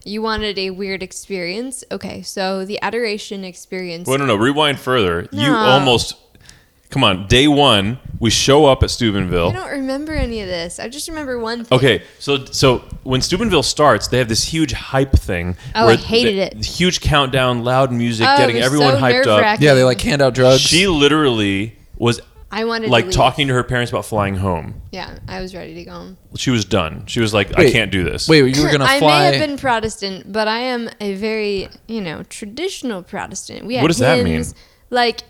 S3: you wanted a weird experience. Okay, so the adoration experience.
S1: Well, no. Rewind further. You
S3: No.
S1: almost. Come on. Day 1, we show up at
S3: I
S1: Steubenville.
S3: don't remember any of this. I just remember one thing.
S1: Okay, so when Steubenville starts, they have this huge hype thing.
S3: Oh, I hated it.
S1: Huge countdown, loud music,
S3: Oh,
S1: getting
S3: it was
S1: everyone
S3: so
S1: hyped up.
S3: nerve-wracking.
S2: Yeah, they like hand out drugs.
S1: She literally was
S3: I wanted
S1: like
S3: to leave.
S1: talking to her parents about flying home.
S3: Yeah, I was ready to go home.
S1: She was done. She was like, I can't do this.
S2: Wait, you were gonna fly?
S3: I may have been Protestant, but I am a very, traditional Protestant. We had
S1: What does that
S3: hymns,
S1: mean?
S3: Like.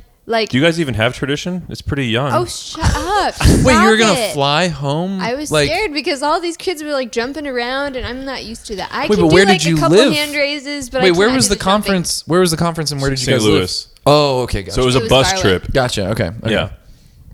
S1: Do you guys even have tradition? It's pretty young.
S3: Oh, shut up!
S2: Wait, you were
S3: Stop
S2: gonna
S3: it.
S2: fly home?
S3: I was
S2: like,
S3: scared because all these kids were like jumping around, and I'm not used to that. I
S2: Wait,
S3: can
S2: but
S3: do
S2: where
S3: like
S2: did you
S3: a couple
S2: live?
S3: hand raises, but
S2: wait,
S3: I
S2: where
S3: cannot
S2: was
S3: do
S2: the
S3: jumping.
S2: conference? Where was the conference, and where did you
S1: St.
S2: guys
S1: Louis.
S2: live? Oh, okay, gotcha.
S1: So it was
S3: It
S1: a
S3: was
S1: bus
S3: far
S1: trip.
S2: Gotcha. Okay.
S1: Yeah.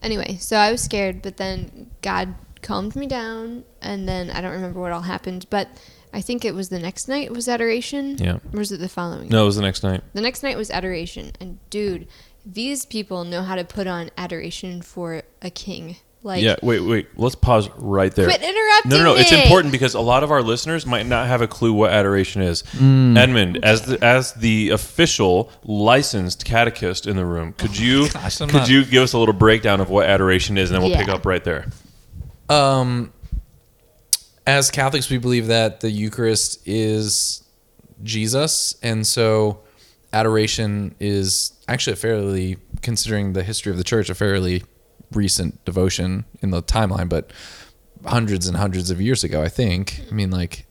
S3: Anyway, so I was scared, but then God calmed me down, and then I don't remember what all happened, but I think it was the next night was adoration.
S1: Yeah.
S3: Or was it the following?
S1: No, it was the next night.
S3: The next night was adoration, and dude, these people know how to put on adoration for a king. Like,
S1: Yeah, wait. Let's pause right there.
S3: quit interrupting
S1: No.
S3: me.
S1: It's important because a lot of our listeners might not have a clue what adoration is. Edmund, as the official licensed catechist in the room, could you give us a little breakdown of what adoration is, and then we'll pick
S3: Yeah.
S1: up right there.
S2: As Catholics, we believe that the Eucharist is Jesus, and so adoration is actually considering the history of the church, a fairly recent devotion in the timeline, but hundreds and hundreds of years ago, I think. Anyways,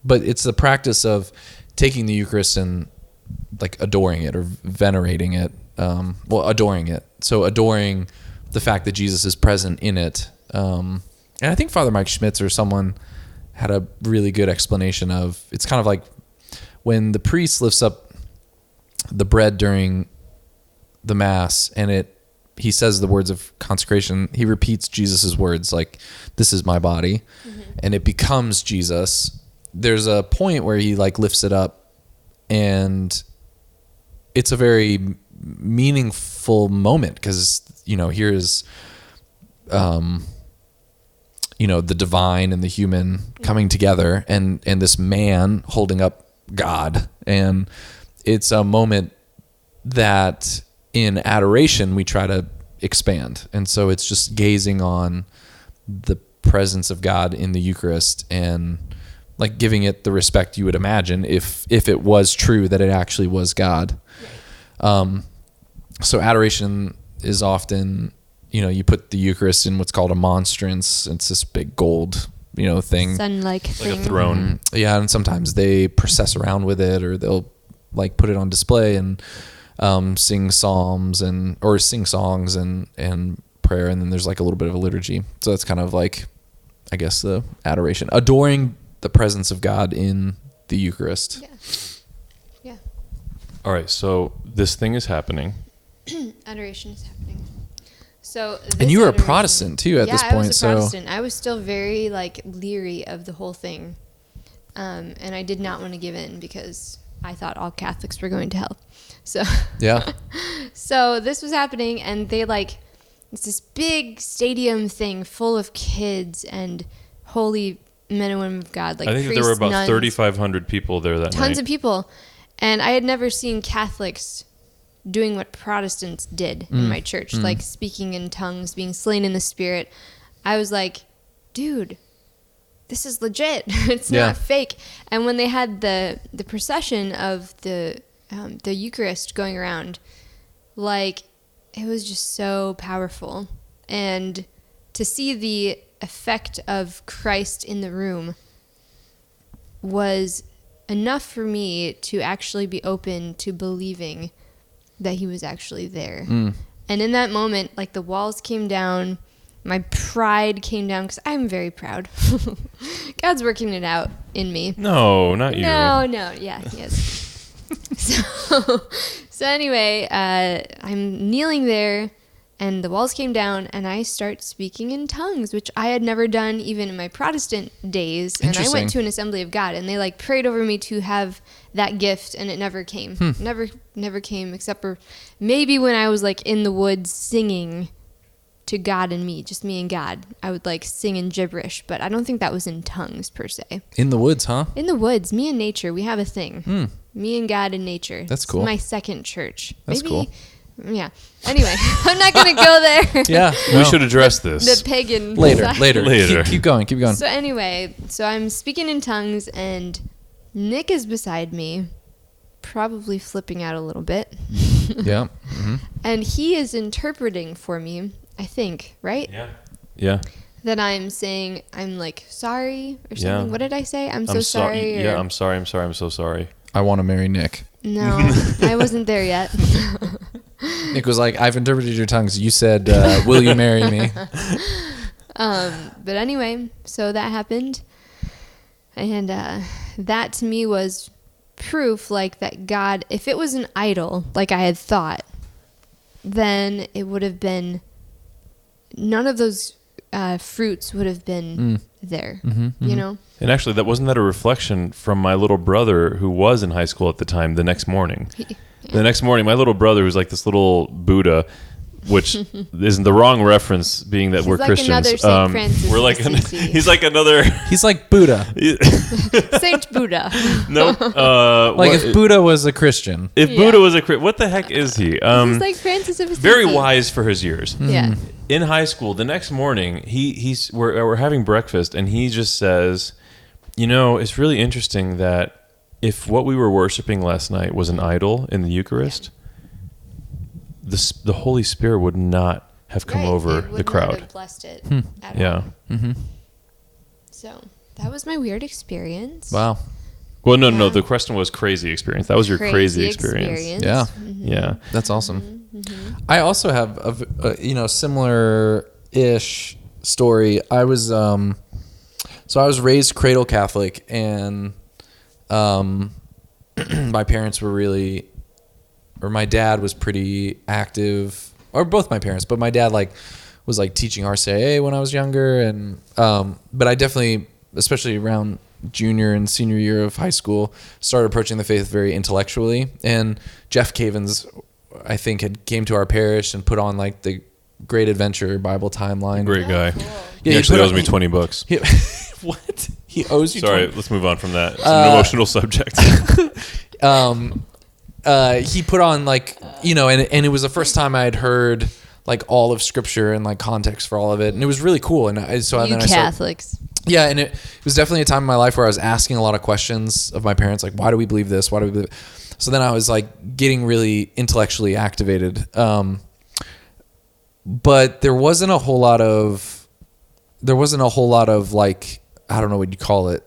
S2: but it's the practice of taking the Eucharist and like adoring it or venerating it, adoring it. So adoring the fact that Jesus is present in it. And I think Father Mike Schmitz or someone had a really good explanation of, it's kind of like when the priest lifts up the bread during the Mass and he says the words of consecration, he repeats Jesus's words, like, this is my body, and it becomes Jesus. There's a point where he like lifts it up, and it's a very meaningful moment because, here's, the divine and the human coming together, and this man holding up God. And it's a moment that in adoration we try to expand. And so it's just gazing on the presence of God in the Eucharist and like giving it the respect you would imagine if it was true that it actually was God. So adoration is often, you put the Eucharist in what's called a monstrance. It's this big gold, thing.
S3: Sun-like thing.
S1: Like a throne.
S2: Yeah, and sometimes they process around with it, or they'll like put it on display and sing psalms or sing songs and prayer, and then there's like a little bit of a liturgy. So that's kind of like, I guess, the adoration, adoring the presence of God in the Eucharist.
S3: Yeah.
S1: All right, so this thing is happening.
S3: Adoration is happening. So
S2: And you were a
S3: adoration-
S2: Protestant too at this point.
S3: I was a
S2: so
S3: Protestant. I was still very like leery of the whole thing, and I did not want to give in because I thought all Catholics were going to hell. So
S2: yeah,
S3: so this was happening, and they like it's this big stadium thing full of kids and holy men and women of God. Like
S1: I think that there were
S3: priests,
S1: about
S3: nuns,
S1: 3,500 people there that night.
S3: tons of people, and I had never seen Catholics doing what Protestants did in my church, like speaking in tongues, being slain in the Spirit. I was like, dude, this is legit. It's
S2: Yeah.
S3: not fake. And when they had the procession of the Eucharist going around, like, it was just so powerful. And to see the effect of Christ in the room was enough for me to actually be open to believing that he was actually there. And in that moment, like, the walls came down, my pride came down, because I'm very proud. God's working it out in me.
S1: No, not you.
S3: No, yeah, he is. So anyway, I'm kneeling there, and the walls came down, and I start speaking in tongues, which I had never done even in my Protestant days. And I went to an Assembly of God, and they like prayed over me to have that gift, and it never came. Never came, except for maybe when I was like in the woods singing to God and me, just me and God. I would like sing in gibberish, but I don't think that was in tongues per se.
S2: in the woods, huh?
S3: In the woods, me and nature, we have a thing. Me and God and nature.
S2: That's
S3: It's
S2: cool.
S3: my second church.
S2: That's cool.
S3: Yeah. Anyway, I'm not going to go there.
S2: Yeah,
S1: We should address this.
S3: The pagan
S2: later.
S3: side.
S1: Later.
S2: Keep going.
S3: So anyway, so I'm speaking in tongues, and Nick is beside me, probably flipping out a little bit.
S2: Yeah.
S3: And he is interpreting for me, I think, right?
S1: Yeah.
S3: That I'm saying, I'm like, sorry or something.
S1: Yeah.
S3: What did I say? I'm so sorry.
S1: Yeah, I'm sorry. I'm so sorry.
S2: I want to marry Nick.
S3: No, I wasn't there yet.
S2: Nick was like, I've interpreted your tongues. You said, will you marry me?
S3: But anyway, so that happened. And that to me was proof like that God, if it was an idol, like I had thought, then it would have been, none of those fruits would have been there, you know?
S1: And actually, wasn't that a reflection from my little brother who was in high school at the time the next morning? The next morning, my little brother, who's like this little Buddha, which isn't the wrong reference, being that we're
S3: like
S1: Christians.
S3: Another Saint Francis
S1: We're like
S3: of Assisi.
S1: he's like another
S2: He's like Buddha.
S3: Saint Buddha.
S1: no.
S2: Like if Buddha was a Christian.
S1: If Buddha was a what the heck is he?
S3: He's like Francis of Assisi.
S1: Very wise for his years.
S3: Yeah.
S1: In high school, the next morning, we're having breakfast, and he just says, it's really interesting that if what we were worshiping last night was an idol in the Eucharist, the Holy Spirit would not have come over the crowd.
S3: Not have blessed it at all.
S2: Mm-hmm.
S3: So that was my weird experience.
S2: Wow.
S1: Well, no. The question was crazy experience. That was your crazy experience.
S2: Yeah.
S1: Yeah.
S2: That's awesome. I also have a similar-ish story. I was I was raised cradle Catholic, and my parents were my dad was pretty active, or both my parents, but my dad was teaching RCIA when I was younger, and but I definitely, especially around junior and senior year of high school, started approaching the faith very intellectually. And Jeff Cavins, I think, had came to our parish and put on the Great Adventure Bible Timeline.
S1: Great guy.
S3: Cool.
S1: He actually owes me $20.
S2: What? He owes you?
S1: Sorry, let's move on from that. It's an emotional subject.
S2: He put on and it was the first time I had heard all of Scripture and context for all of it, and it was really cool. And then
S3: Catholics.
S2: Yeah, and it was definitely a time in my life where I was asking a lot of questions of my parents, why do we believe this? Why do we believe it? So then I was getting really intellectually activated. But there wasn't a whole lot of I don't know what you call it,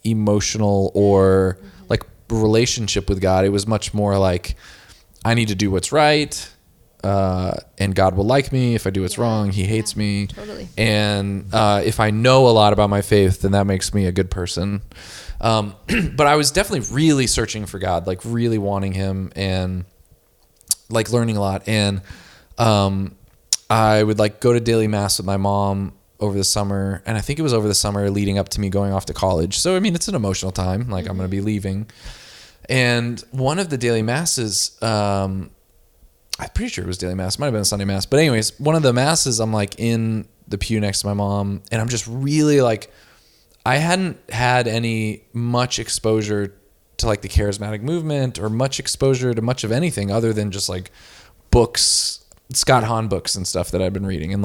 S2: emotional or relationship with God. It was much more I need to do what's right, and God will like me. If I do what's wrong, He hates me.
S3: Totally.
S2: And if I know a lot about my faith, then that makes me a good person. But I was definitely really searching for God, really wanting Him, and learning a lot. And I would go to daily mass with my mom over the summer, and I think it was over the summer leading up to me going off to college. So I mean, it's an emotional time. I'm going to be leaving, and one of the daily masses, I'm pretty sure it was daily mass, might have been a Sunday mass, but anyways, one of the masses, I'm in the pew next to my mom, and I'm just really I hadn't had any much exposure to the charismatic movement or much exposure to much of anything other than just books, Scott Hahn books and stuff that I've been reading, and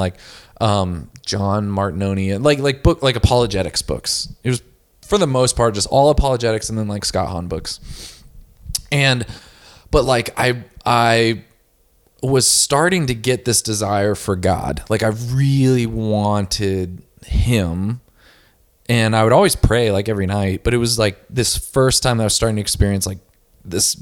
S2: John Martinoni, and book apologetics books. It was for the most part just all apologetics, and then Scott Hahn books. But I was starting to get this desire for God. I really wanted Him, and I would always pray every night. But it was this first time that I was starting to experience this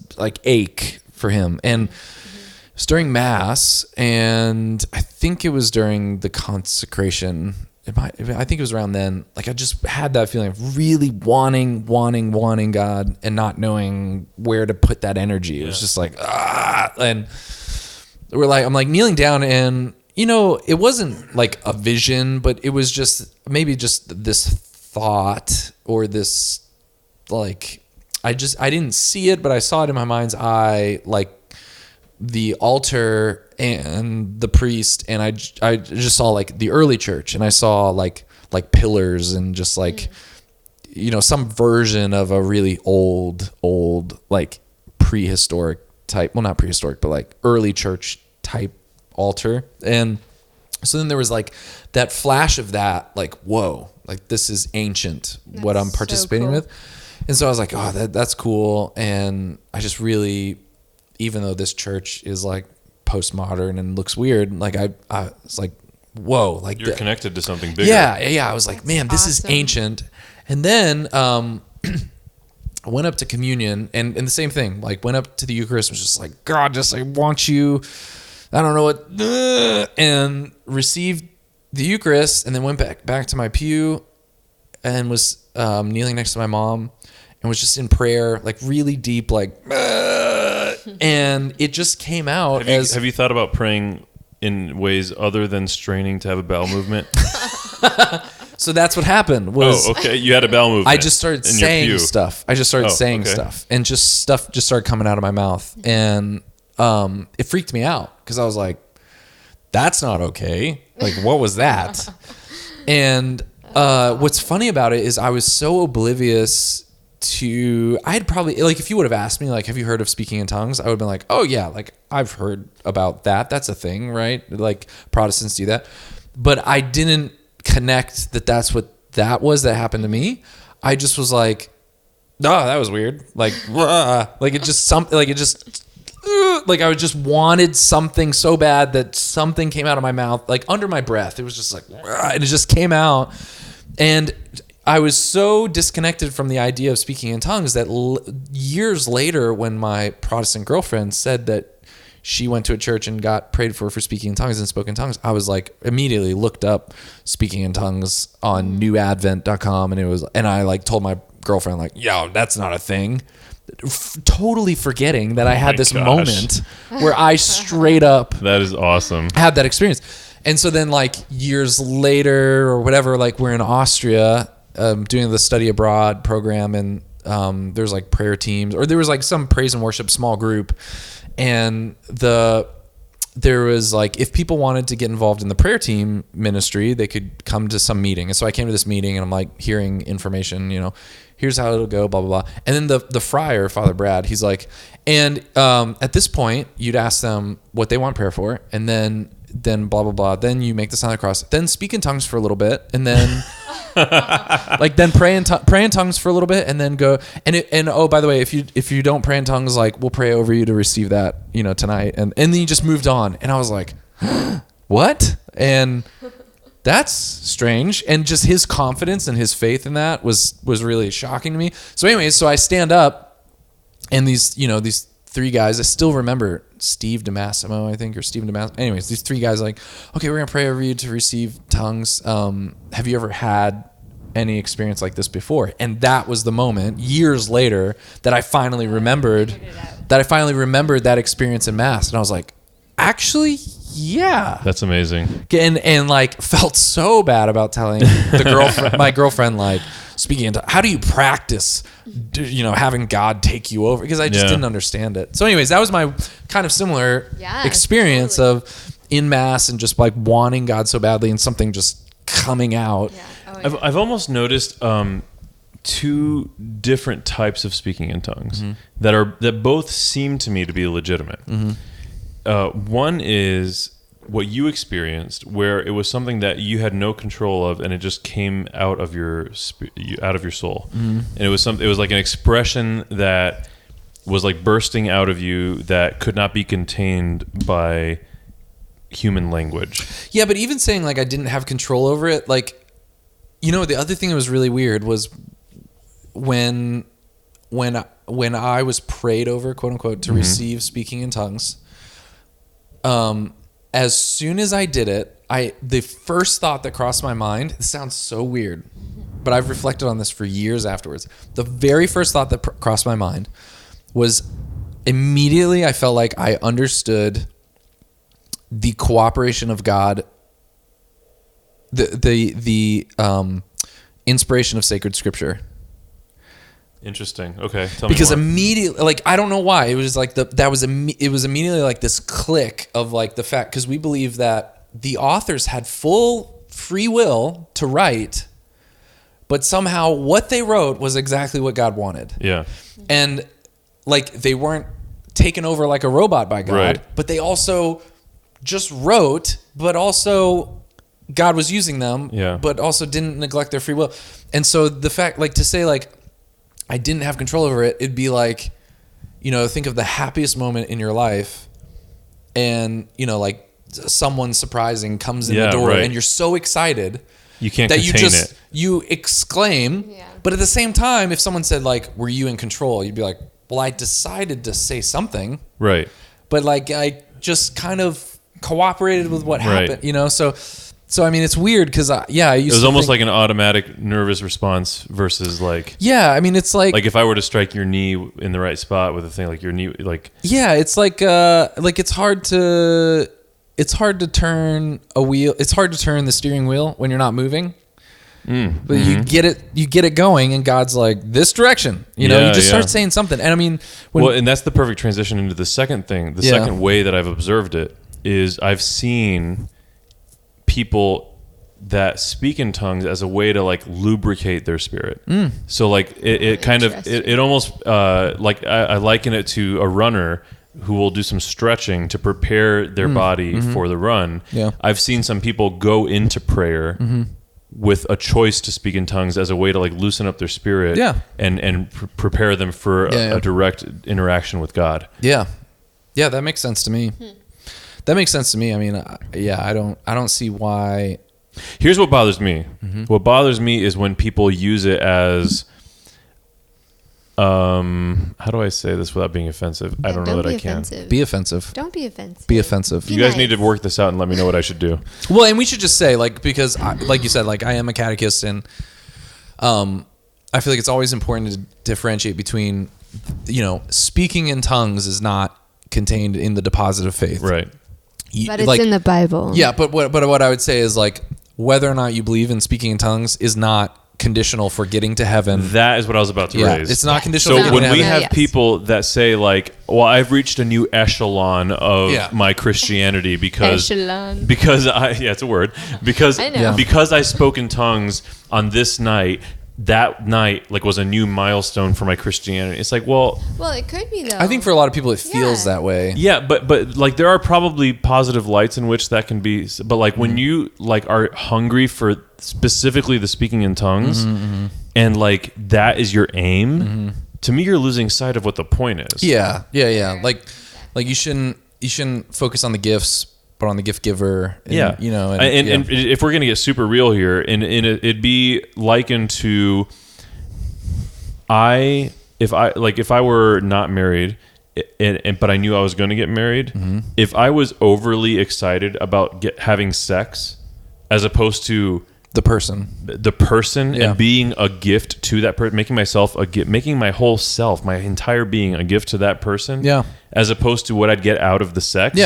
S2: ache for Him, and it was during Mass, and I think it was during the consecration. I think it was around then. I just had that feeling of really wanting God and not knowing where to put that energy. It was just and I'm kneeling down, and it wasn't a vision, but it was just maybe just this thought or this I didn't see it, but I saw it in my mind's eye, the altar and the priest, and I just saw the early church, and I saw pillars and just some version of a really old prehistoric type, well, not prehistoric, but early church type altar. And so then there was that flash of that, whoa, this is ancient, what I'm participating with. And so I was oh, that's cool. And I just really, even though this church is like postmodern and looks weird, like I was like, whoa, like
S1: You're connected to something bigger.
S2: Yeah. I was like, man, this is
S3: awesome.
S2: ancient. And then I went up to communion and the same thing, like went up to the Eucharist and was just like, God, just I want you, I don't know what, and received the Eucharist, and then went back to my pew and was kneeling next to my mom and was just in prayer, like really deep, like, and it just came out
S1: Have you thought about praying in ways other than straining to have a bowel movement?
S2: So that's what happened. Was
S1: okay. You had a bowel movement.
S2: I just started
S1: in your
S2: saying
S1: pew.
S2: stuff. I just started saying
S1: okay.
S2: stuff, and stuff just started coming out of my mouth, and it freaked me out because I was like, "That's not okay." Like, what was that? And what's funny about it is I was so oblivious to. I had probably like if you would have asked me like, "Have you heard of speaking in tongues?" I would have been like, "Oh yeah, like I've heard about that. That's a thing, right? Like Protestants do that." But I didn't connect that's what that was that happened to me. I just was like, oh, that was weird. Like, like it just something, like it just, like I just wanted something so bad that something came out of my mouth, like under my breath. It was just like, and it just came out. And I was so disconnected from the idea of speaking in tongues that years later, when my Protestant girlfriend said that she went to a church and got prayed for speaking in tongues and spoke in tongues, I was like immediately looked up speaking in tongues on newadvent.com, and I like told my girlfriend like, yo, that's not a thing. Totally forgetting that I had this moment where I straight up
S1: That is awesome.
S2: had that experience. And so then like years later or whatever, like we're in Austria doing the study abroad program, and there's like prayer teams, or there was like some praise and worship small group. And there was like, if people wanted to get involved in the prayer team ministry, they could come to some meeting. And so I came to this meeting and I'm like hearing information, here's how it'll go, blah, blah, blah. And then the friar, Father Brad, he's like, and at this point you'd ask them what they want prayer for. And then blah, blah, blah. Then you make the sign of the cross, then speak in tongues for a little bit. And then like then pray in tongues for a little bit, and then go and oh, by the way, if you don't pray in tongues, like we'll pray over you to receive that tonight, and then you just moved on. And I was like, what? And that's strange. And just his confidence and his faith in that was really shocking to me. So anyways, so I stand up, and these three guys, I still remember Steve DeMassimo, I think, or Stephen DeMassimo. Anyways, these three guys are like, okay, we're going to pray over you to receive tongues. Have you ever had any experience like this before? And that was the moment years later that I finally remembered that experience in Mass. And I was like, actually, yeah.
S1: That's amazing.
S2: And like felt so bad about telling my girlfriend, like, speaking into how do you practice, having God take you over? Because I just didn't understand it. So anyways, that was my kind of similar experience of in Mass and just like wanting God so badly and something just coming out.
S3: Yeah. Oh, yeah.
S1: I've almost noticed two different types of speaking in tongues that both seem to me to be legitimate. One is what you experienced, where it was something that you had no control of, and it just came out of your soul, and it was like an expression that was like bursting out of you that could not be contained by human language.
S2: Yeah, but even saying like I didn't have control over it, like, the other thing that was really weird was when I was prayed over, quote unquote, to receive speaking in tongues. As soon as I did it, the first thought that crossed my mind, this sounds so weird, but I've reflected on this for years afterwards. The very first thought that crossed my mind was immediately I felt like I understood the cooperation of God, the inspiration of sacred scripture.
S1: Interesting. Okay, tell me
S2: Because
S1: more.
S2: immediately, like, I don't know why, it was like it was immediately like this click of like the fact, because we believe that the authors had full free will to write, but somehow what they wrote was exactly what God wanted.
S1: Yeah.
S2: And like they weren't taken over like a robot by God,
S1: Right.
S2: but they also just wrote, but also God was using them, but also didn't neglect their free will. And so the fact, like, to say like I didn't have control over it, it'd be like think of the happiest moment in your life, and like someone surprising comes in the door,
S1: right.
S2: and you're so excited
S1: You can't
S2: that
S1: contain it.
S2: you exclaim.
S3: Yeah.
S2: But at the same time, if someone said like, "Were you in control?" You'd be like, "Well, I decided to say something,
S1: Right.
S2: but like I just kind of cooperated with what happened." So I mean, it's weird because I used
S1: It was
S2: to
S1: almost
S2: think,
S1: like an automatic nervous response versus like
S2: I mean, it's like
S1: if I were to strike your knee in the right spot with a thing like your knee, like
S2: it's like it's hard to turn a wheel. It's hard to turn the steering wheel when you're not moving. But you get it going, and God's like, this direction. You just start saying something. And I mean,
S1: and that's the perfect transition into the second thing. The second way that I've observed it is I've seen people that speak in tongues as a way to like lubricate their spirit. So like it kind of it almost like I liken it to a runner who will do some stretching to prepare their body for the run.
S2: Yeah.
S1: I've seen some people go into prayer with a choice to speak in tongues as a way to like loosen up their spirit and prepare them for a direct interaction with God.
S2: Yeah, that makes sense to me. That makes sense to me. I mean, I don't see why.
S1: Here's what bothers me. What bothers me is when people use it as, how do I say this without being offensive? I don't know that I can.
S2: Be offensive.
S3: Don't be offensive.
S2: Be offensive.
S3: Be
S1: You guys
S3: nice.
S1: need to work this out and let me know what I should do.
S2: Well, and we should just say, like, because, like you said, like, I am a catechist, and I feel like it's always important to differentiate between, speaking in tongues is not contained in the deposit of faith.
S1: Right.
S3: But it's in the Bible.
S2: Yeah, but what I would say is, like, whether or not you believe in speaking in tongues is not conditional for getting to heaven.
S1: That is what I was about to raise.
S2: It's not conditional.
S1: So
S2: for
S1: when
S2: getting
S1: we
S2: to heaven.
S1: have people that say like, well, I've reached a new echelon of my Christianity because it's a word, because
S3: I know.
S1: because I spoke in tongues on this night, that night like was a new milestone for my Christianity. It's like, well,
S3: it could be though.
S2: I think for a lot of people it feels that way.
S1: yeah, but like there are probably positive lights in which that can be, but like when you like are hungry for specifically the speaking in tongues and like that is your aim, to me you're losing sight of what the point is.
S2: Yeah. Like you shouldn't focus on the gifts, but on the gift giver. And,
S1: and if we're gonna get super real here, and it'd be likened to if I were not married, but I knew I was going to get married, if I was overly excited about having sex, as opposed to the person and being a gift to that person, making myself a gift, making my whole self, my entire being a gift to that person, as opposed to what I'd get out of the sex.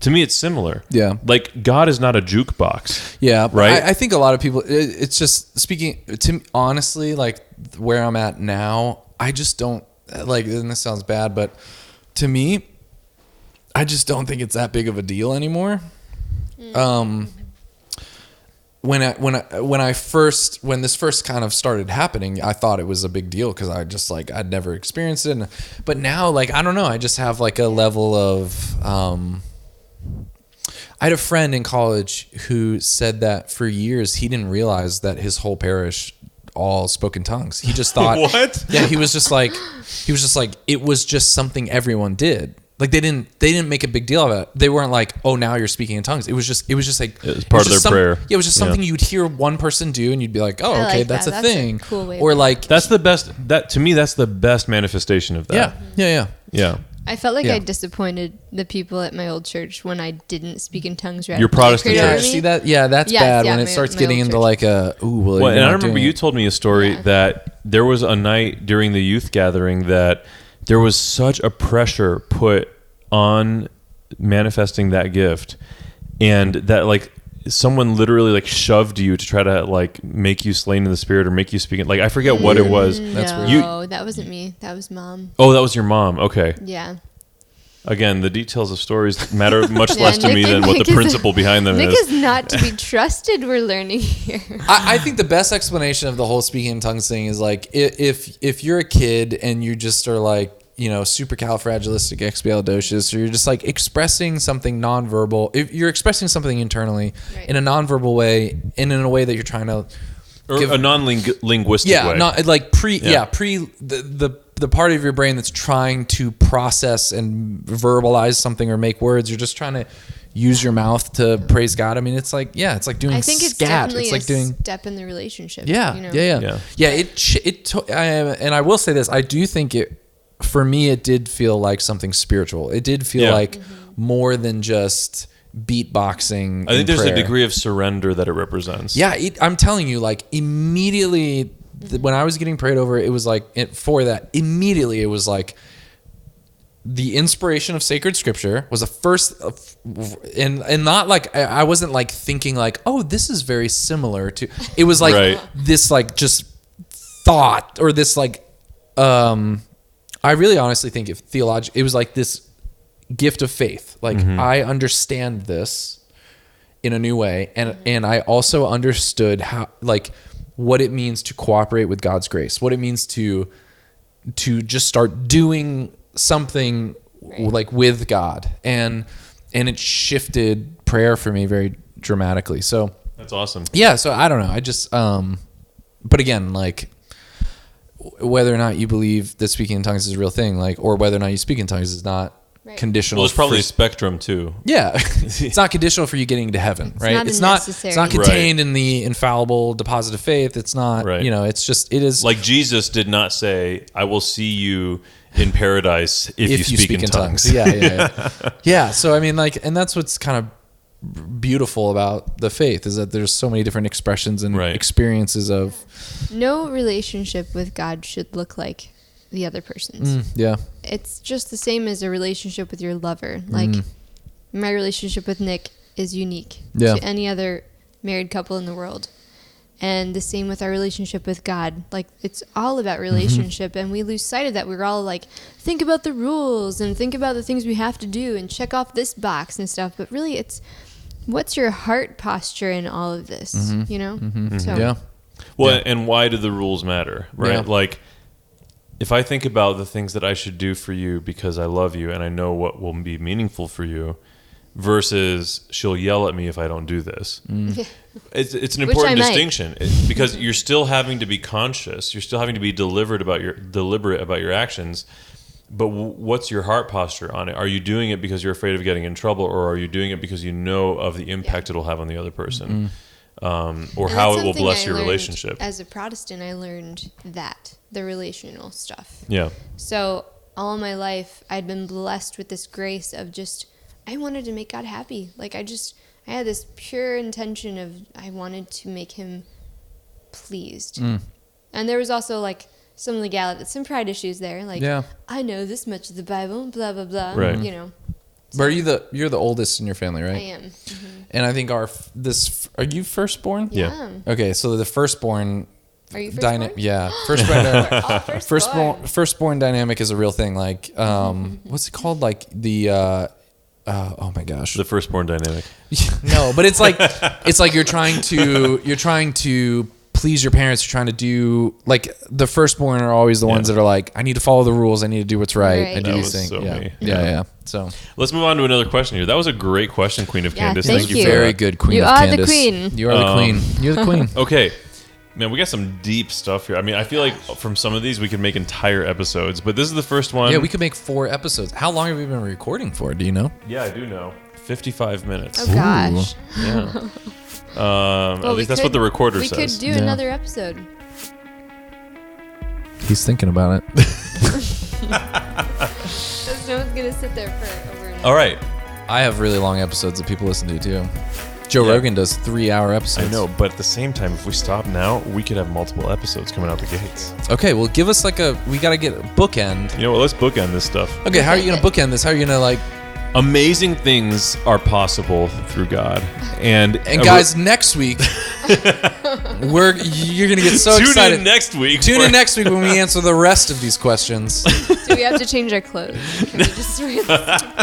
S1: To me, it's similar. Yeah. Like, God is not a jukebox.
S2: Yeah.
S1: Right?
S2: I think a lot of people, it's just speaking to honestly, like where I'm at now, I just don't like, and this sounds bad, but to me, I just don't think it's that big of a deal anymore. When this first kind of started happening, I thought it was a big deal because I just like, I'd never experienced it. But now, like, I don't know, I just have like a level of, I had a friend in college who said that for years he didn't realize that his whole parish all spoke in tongues. He just thought,
S1: what?
S2: Yeah, he was just like, it was just something everyone did. Like they didn't make a big deal of it. They weren't like, oh, now you're speaking in tongues. It was just like
S1: it was part of their prayer.
S2: Yeah, it was just something you would hear one person do, and you'd be like, oh, okay, that's a thing.
S3: A cool way
S2: or like
S1: that's the best. That to me, that's the best manifestation of that.
S2: Yeah.
S3: I felt like I disappointed the people at my old church when I didn't speak in tongues. Right?
S1: Your Protestant church.
S2: See that? Yeah, that's bad when it starts getting into like a
S1: Well, and I remember you told me a story that there was a night during the youth gathering that there was such a pressure put on manifesting that gift, and that like someone literally like shoved you to try to like make you slain in the spirit or make you speak it. Like I forget what it was.
S3: That's weird. That wasn't me. That was Mom.
S1: Oh, that was your mom. Okay.
S3: Yeah.
S1: Again, the details of stories matter much less to me than what the principle behind them
S3: Nick
S1: is.
S3: is not to be trusted. We're learning here.
S2: I think the best explanation of the whole speaking in tongues thing is like if you're a kid and you just are like, supercalifragilisticexpialidocious, or you're just like expressing something nonverbal. If you're expressing something internally in a nonverbal way, and in a way that you're trying to
S1: or a non-linguistic way.
S2: Not like the the part of your brain that's trying to process and verbalize something or make words. You're just trying to use your mouth to praise God. I mean, it's like doing
S3: I think it's
S2: scat.
S3: definitely
S2: It's like doing
S3: step in the relationship.
S2: yeah,
S3: you know?
S2: yeah. And I will say this: I do think for me, it did feel like something spiritual. It did feel like more than just beatboxing.
S1: I think there's
S2: prayer.
S1: a degree of surrender that it represents.
S2: Yeah, I'm telling you, like immediately when I was getting prayed over, it was like immediately it was like the inspiration of sacred scripture was a first, and not like I wasn't like thinking like, oh, this is very similar to. It was like this like just thought or this like. I really honestly think it was like this gift of faith. Like I understand this in a new way, and I also understood how like what it means to cooperate with God's grace, what it means to just start doing something like with God, and it shifted prayer for me very dramatically. So
S1: that's awesome.
S2: Yeah, so I don't know. I just but again, like whether or not you believe that speaking in tongues is a real thing, like, or whether or not you speak in tongues is not conditional.
S1: Well, there's probably a spectrum too.
S2: Yeah, it's not conditional for you getting to heaven, right?
S3: It's not
S2: contained in the infallible deposit of faith. It's not, it's just, it is
S1: like Jesus did not say, "I will see you in paradise if you speak in tongues."
S2: Yeah. So I mean, like, and that's what's kind of beautiful about the faith is that there's so many different expressions and experiences of.
S3: No relationship with God should look like the other person's. It's just the same as a relationship with your lover. Like my relationship with Nick is unique to any other married couple in the world. And the same with our relationship with God. Like it's all about relationship, and we lose sight of that. We're all like, think about the rules and think about the things we have to do and check off this box and stuff. But really it's what's your heart posture in all of this, you know? So.
S1: Well, and why do the rules matter, right? Like, if I think about the things that I should do for you because I love you and I know what will be meaningful for you, versus she'll yell at me if I don't do this. It's an important distinction because you're still having to be conscious. You're still having to be deliberate about your actions. But what's your heart posture on it? Are you doing it because you're afraid of getting in trouble, or are you doing it because you know of the impact it'll have on the other person? Or how it will bless your relationship.
S3: As a Protestant, I learned the relational stuff.
S1: Yeah.
S3: So all my life, I'd been blessed with this grace of just, I wanted to make God happy. Like I had this pure intention of, I wanted to make him pleased. And there was also like some legality, some pride issues there. Like, I know this much of the Bible, blah, blah, blah.
S1: Right.
S3: You know.
S2: But you're the oldest in your family, right? I
S3: am.
S2: And I think are you firstborn?
S3: Yeah.
S2: Okay, so the firstborn.
S3: Are you firstborn?
S2: Yeah, firstborn dynamic is a real thing. Like, what's it called? Like the oh my gosh,
S1: the firstborn dynamic.
S2: No, but it's like you're trying to please your parents. You're trying to do, like, the firstborn are always the ones that are like, I need to follow the rules. I need to do what's right. I do these things.
S1: So
S2: yeah. So
S1: let's move on to another question here. That was a great question, Queen of Candace.
S3: Thank you.
S2: Very good, Queen of Candace. You are the queen. You are the queen. You're the queen.
S1: Okay. Man, we got some deep stuff here. I mean, I feel like from some of these we could make entire episodes, but this is the first one.
S2: Yeah, we could make 4 episodes. How long have we been recording for? Do you know?
S1: Yeah, I do know. 55 minutes.
S3: Oh, gosh.
S1: Yeah. At least that's what the recorder says.
S3: We could do another episode.
S2: He's thinking about it.
S3: Because no one's going to sit there for over an hour.
S1: All right.
S2: I have really long episodes that people listen to, too. Joe Rogan does 3-hour episodes.
S1: I know, but at the same time, if we stop now, we could have multiple episodes coming out the gates.
S2: Okay, well, give us we got to get a bookend.
S1: You know what? Let's bookend this stuff.
S2: Okay, how are you going to bookend this? How are you going to,
S1: Amazing things are possible through God. And
S2: guys, next week, you're going to get so excited.
S1: Tune in next week.
S2: Tune in next week when we answer the rest of these questions.
S3: Do we have to change our clothes? Can we just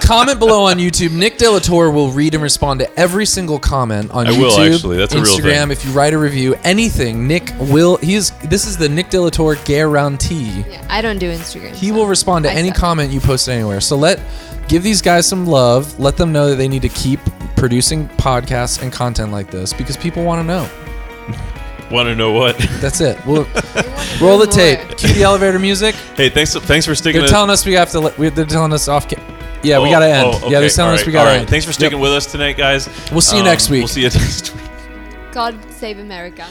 S2: Comment below on YouTube. Nick De La Torre will read and respond to every single comment on YouTube.
S1: I will, actually. That's a real thing.
S2: Instagram, if you write a review, anything, Nick will. This is the Nick De La Torre guarantee.
S3: Yeah, I don't do Instagram.
S2: He will respond to any comment you post anywhere. So give these guys some love. Let them know that they need to keep producing podcasts and content like this because people want to know.
S1: Want to know what?
S2: That's it. We'll
S3: do
S2: roll the
S3: more.
S2: tape. Cue the elevator music.
S1: Hey, thanks for sticking.
S2: They're telling us we have to. They're telling us off. Yeah, we
S1: Oh,
S2: gotta end.
S1: okay.
S2: Yeah, they're telling us we gotta end.
S1: Thanks for sticking with us tonight, guys.
S2: We'll see you next week.
S1: We'll see you next week.
S3: God save America.